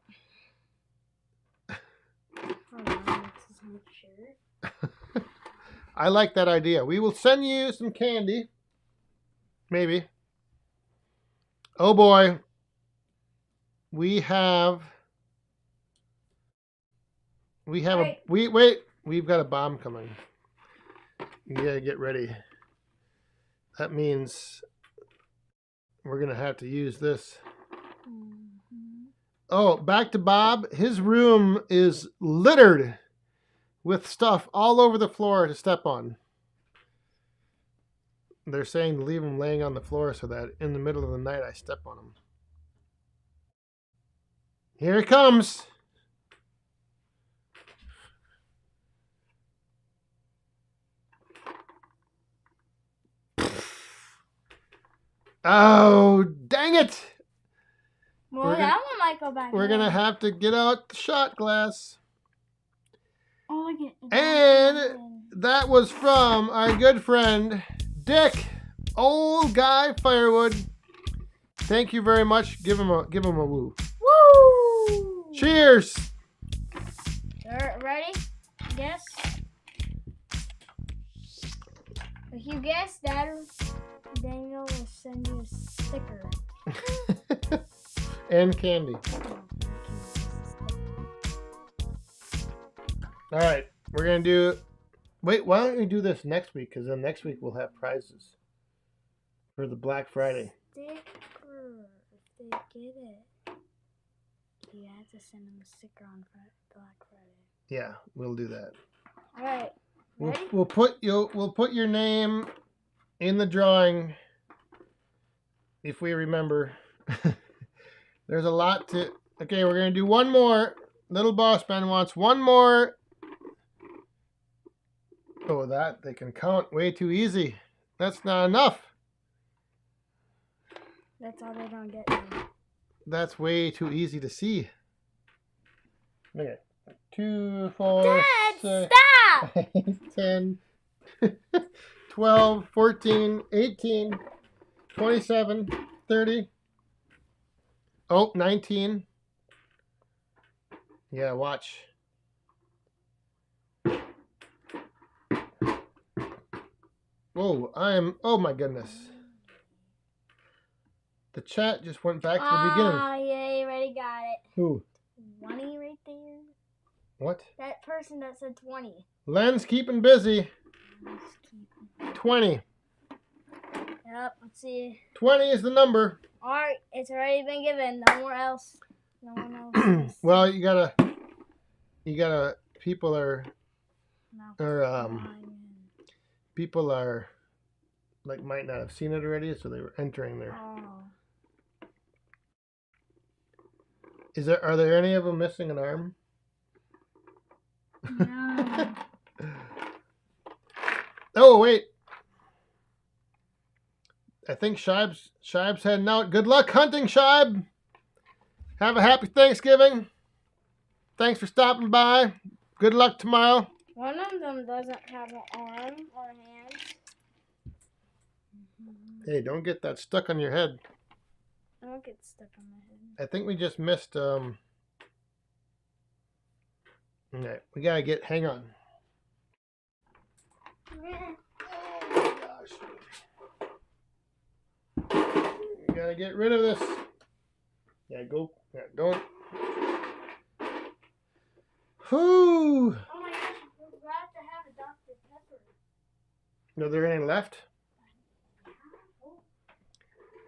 I like that idea. We will send you some candy. Maybe. Oh boy. We have Right. we've got a bomb coming. You gotta get ready. That means we're gonna have to use this. Oh, back to Bob. His room is littered with stuff all over the floor to step on. They're saying to leave him laying on the floor so that in the middle of the night I step on him. Here it comes. Oh, dang it. Well, that one might go back. We're going to have to get out the shot glass. Oh, look at it. And that was from our good friend, Dick, Old Guy Firewood. Thank you very much. Give him a woo. Woo! Cheers. Ready? Guess. If you guess that, Daniel will send you a sticker. And candy. All right, we're gonna do. Wait, why don't we do this next week? Because then next week we'll have prizes for the Black Friday. Sticker. If they get it, you have to send them a sticker on Black Friday. Yeah, we'll do that. All right. Ready? We'll put your name in the drawing if we remember. There's a lot to. Okay, we're gonna do one more. Little Boss Man wants one more. Oh, that they can count way too easy. That's not enough. That's all they're gonna get. Now. That's way too easy to see. Okay. 2, 4, Dad, 6, stop! 8, 10, 12, 14, 18, 27, 30. Oh, 19. Yeah, watch. Whoa, oh my goodness. The chat just went back to the beginning. Oh, yeah, you already got it. Who? 20 right there. What? That person that said 20. Len's keeping busy. 20. Yep, let's see. 20 is the number. Alright, it's already been given. No more else. No one else. Well, you gotta, people are, people are, like, might not have seen it already, so they were entering there. Oh. Are there any of them missing an arm? No. Oh, wait. I think Shibe's heading out. Good luck hunting, Shibe. Have a happy Thanksgiving. Thanks for stopping by. Good luck tomorrow. One of them doesn't have an arm or hand. Hey, don't get that stuck on your head. I don't get stuck on my head. I think we just missed, okay, we gotta hang on. Oh, gosh. We gotta get rid of this. Yeah, go. Yeah, don't. Whoo! Oh my gosh, I forgot to have a Dr. Pepper. Are there any left?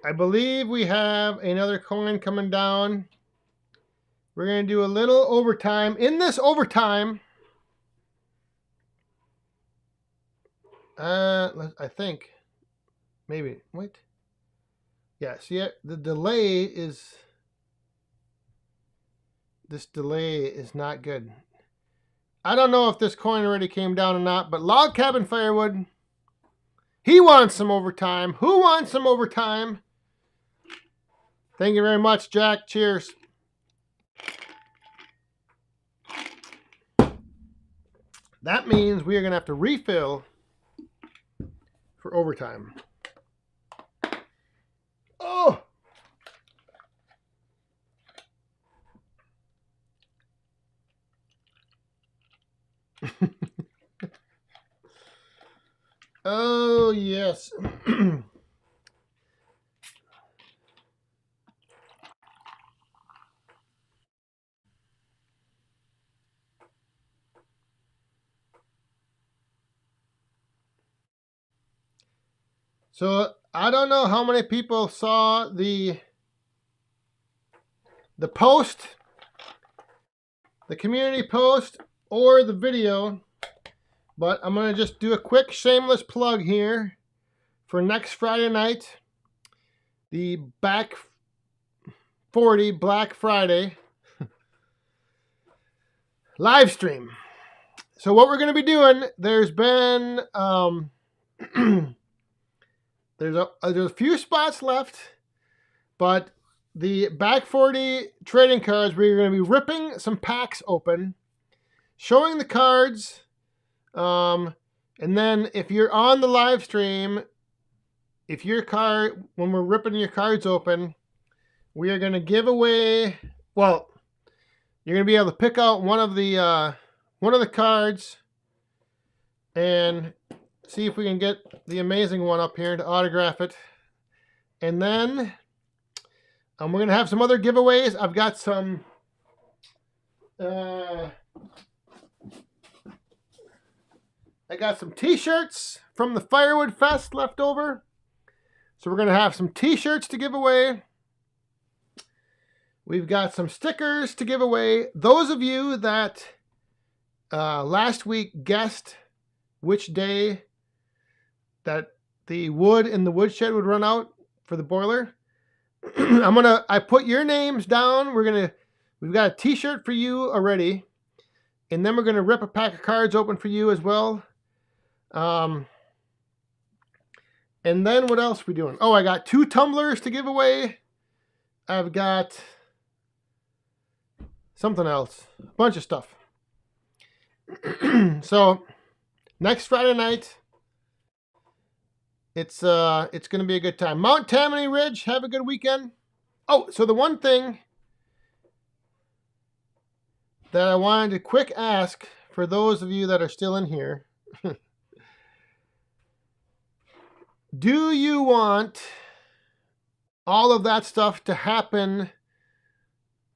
I believe we have another coin coming down. We're going to do a little overtime. In this overtime, I think, maybe, wait. Yeah, see, the delay is, this delay is not good. I don't know if this coin already came down or not, but Log Cabin Firewood, he wants some overtime. Who wants some overtime? Thank you very much, Jack. Cheers. That means we are going to have to refill for overtime. Oh! Oh, yes. So I don't know how many people saw the post, the community post, or the video, but I'm going to just do a quick shameless plug here for next Friday night, the Back 40 Black Friday live stream. So what we're going to be doing, there's been there's a few spots left, but the Back 40 trading cards, we're going to be ripping some packs open, showing the cards, and then if you're on the live stream, if your card, when we're ripping your cards open, we are going to give away, well, you're going to be able to pick out one of the cards and see if we can get the amazing one up here to autograph it. And then we're going to have some other giveaways. I've got some t-shirts from the Firewood Fest left over. So we're going to have some t-shirts to give away. We've got some stickers to give away. Those of you that last week guessed which day that the wood in the woodshed would run out for the boiler, I put your names down. We've got a t-shirt for you already. And then we're going to rip a pack of cards open for you as well. And then what else are we doing? Oh, I got 2 tumblers to give away. I've got something else. A bunch of stuff. So, next Friday night, it's going to be a good time. Mount Tammany Ridge, have a good weekend. Oh, so the one thing that I wanted to quick ask for those of you that are still in here, do you want all of that stuff to happen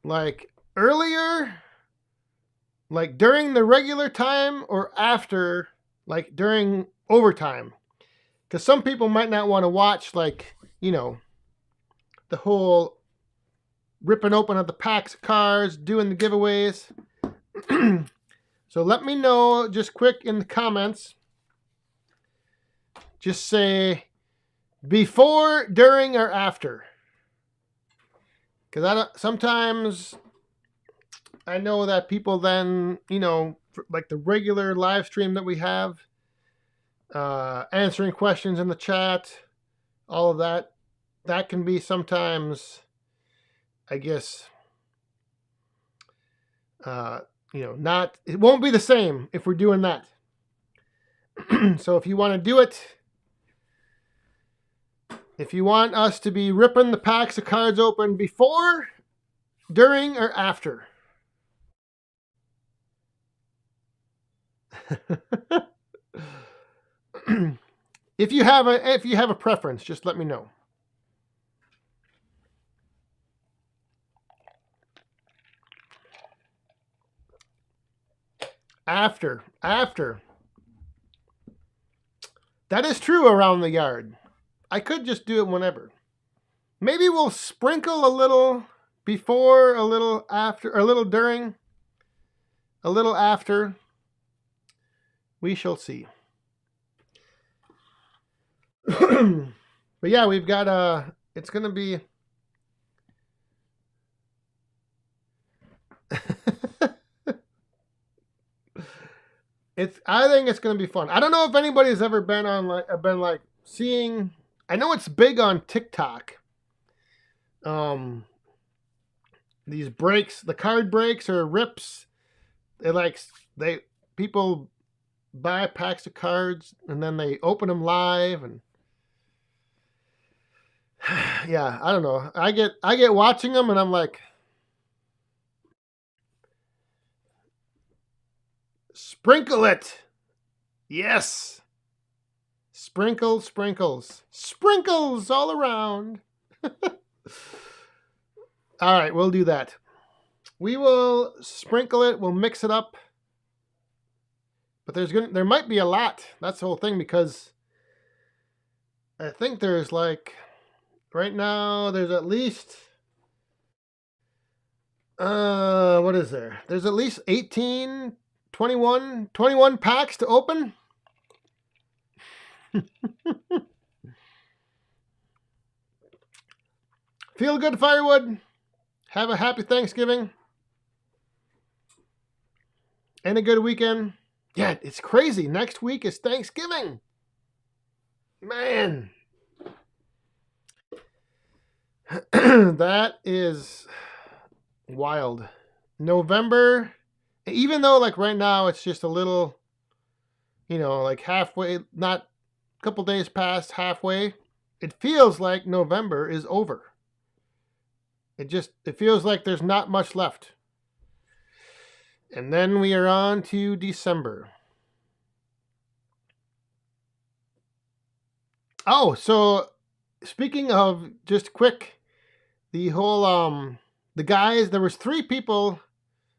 like earlier, like during the regular time, or after, like during overtime? Because some people might not want to watch, like, you know, the whole ripping open of the packs of cards, doing the giveaways. So let me know just quick in the comments. Just say before, during, or after. Because sometimes I know that people then, you know, like the regular live stream that we have, answering questions in the chat, all of that, that can be sometimes, I guess, you know, it won't be the same if we're doing that. So if you want to do it, if you want us to be ripping the packs of cards open before, during, or after. If you have a preference, just let me know. After. That is true around the yard. I could just do it whenever. Maybe we'll sprinkle a little before, a little after, or a little during, a little after. We shall see. But yeah, we've got it's going to be I think it's going to be fun. I don't know if anybody's ever been on seeing, I know it's big on TikTok. These breaks, the card breaks or rips, people buy packs of cards and then they open them live, and yeah, I don't know. I get watching them and I'm like, sprinkle it. Yes. Sprinkle, sprinkles. Sprinkles all around. All right, we'll do that. We will sprinkle it. We'll mix it up. But there might be a lot. That's the whole thing, because I think there's like, right now there's at least, what is there? There's at least 18, 21 packs to open. Feel good, Firewood. Have a happy Thanksgiving. And a good weekend. Yeah, it's crazy. Next week is Thanksgiving. Man. That is wild. November, even though like right now it's just a little, like halfway, not a couple days past halfway, it feels like November is over. It feels like there's not much left. And then we are on to December. Oh, so speaking of, just quick, the whole, the guys, there was 3 people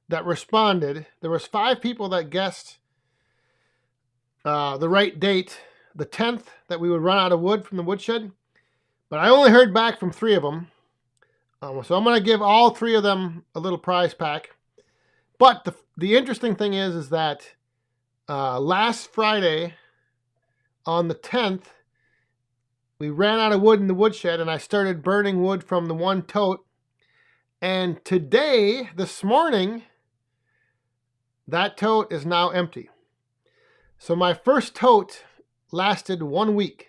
that responded. There was 5 people that guessed the right date, the 10th, that we would run out of wood from the woodshed. But I only heard back from 3 of them. So I'm going to give all 3 of them a little prize pack. But the interesting thing is that last Friday, on the 10th, we ran out of wood in the woodshed, and I started burning wood from the one tote. And today, this morning, that tote is now empty. So my first tote lasted 1 week.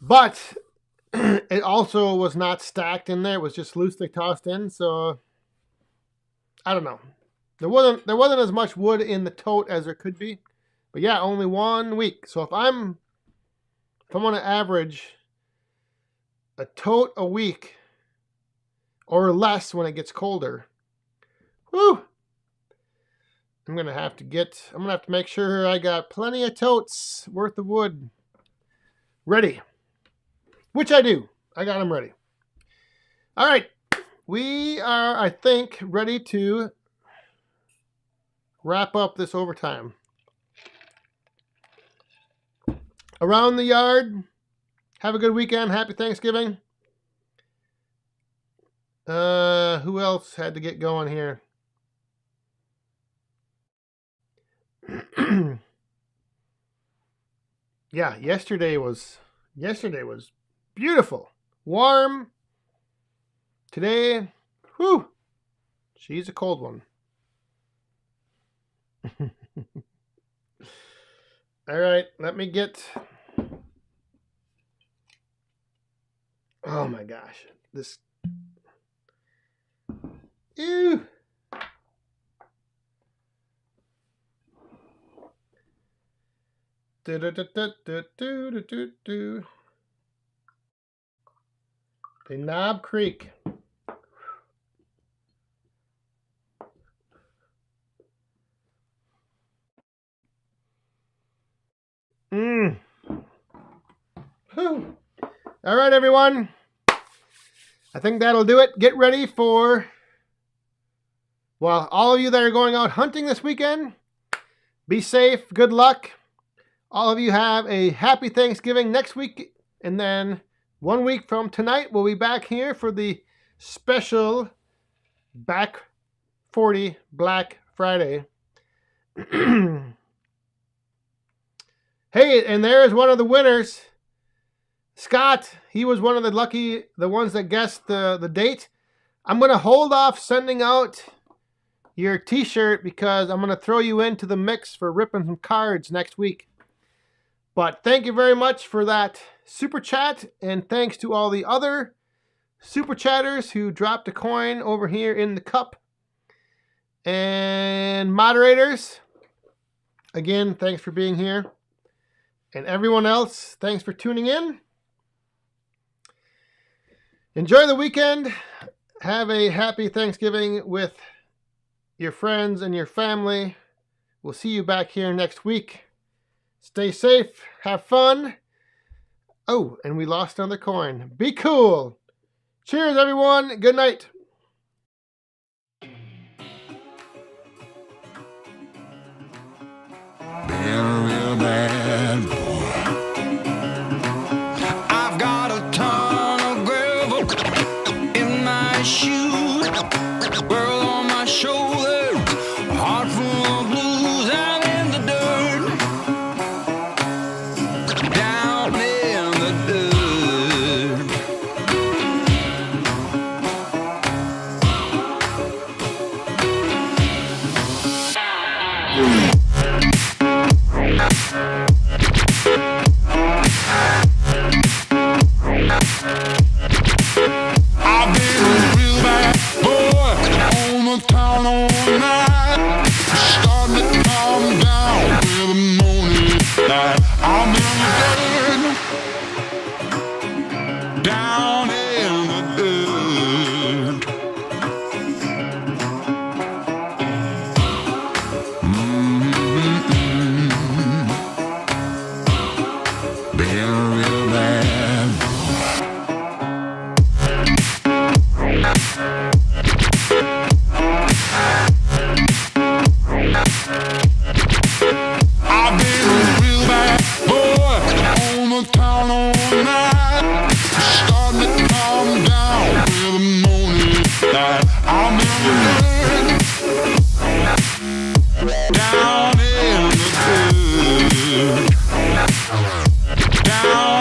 But it also was not stacked in there. It was just loosely tossed in. So I don't know. There wasn't as much wood in the tote as there could be. But yeah, only 1 week. So if I'm going to average a tote a week or less when it gets colder, whoo, I'm going to have to make sure I got plenty of totes worth of wood ready. Which I do. I got them ready. All right. We are, I think, ready to wrap up this overtime. Around the yard. Have a good weekend. Happy Thanksgiving. Who else had to get going here? Yeah, yesterday was beautiful. Warm. Today, whew, she's a cold one. All right, let me get... Oh my gosh. This... Ew! The Knob Creek. Whew. All right, everyone. I think that'll do it. Get ready for, well, all of you that are going out hunting this weekend, be safe. Good luck. All of you have a happy Thanksgiving next week. And then 1 week from tonight, we'll be back here for the special Back 40 Black Friday. Hey, and there's one of the winners. Scott, he was one of the ones that guessed the date. I'm going to hold off sending out your t-shirt because I'm going to throw you into the mix for ripping some cards next week. But thank you very much for that super chat, and thanks to all the other super chatters who dropped a coin over here in the cup. And moderators, again, thanks for being here. And everyone else, thanks for tuning in. Enjoy the weekend. Have a happy Thanksgiving with your friends and your family. We'll see you back here next week. Stay safe. Have fun. Oh, and we lost another coin. Be cool. Cheers, everyone. Good night. Been real bad, boy. I've got a ton of gravel in my shoes, world on my shoulder, a heart full of blues. I'm in the dirt, down in the dirt. I've been a real bad boy on the town all night. Starting to calm down with the morning light. I'm in the dirt, down in the dirt. Been a real bad boy. I've been a real bad boy on the town all night. Starting to calm down with the morning light. I'm in the dirt, down in the dirt, down.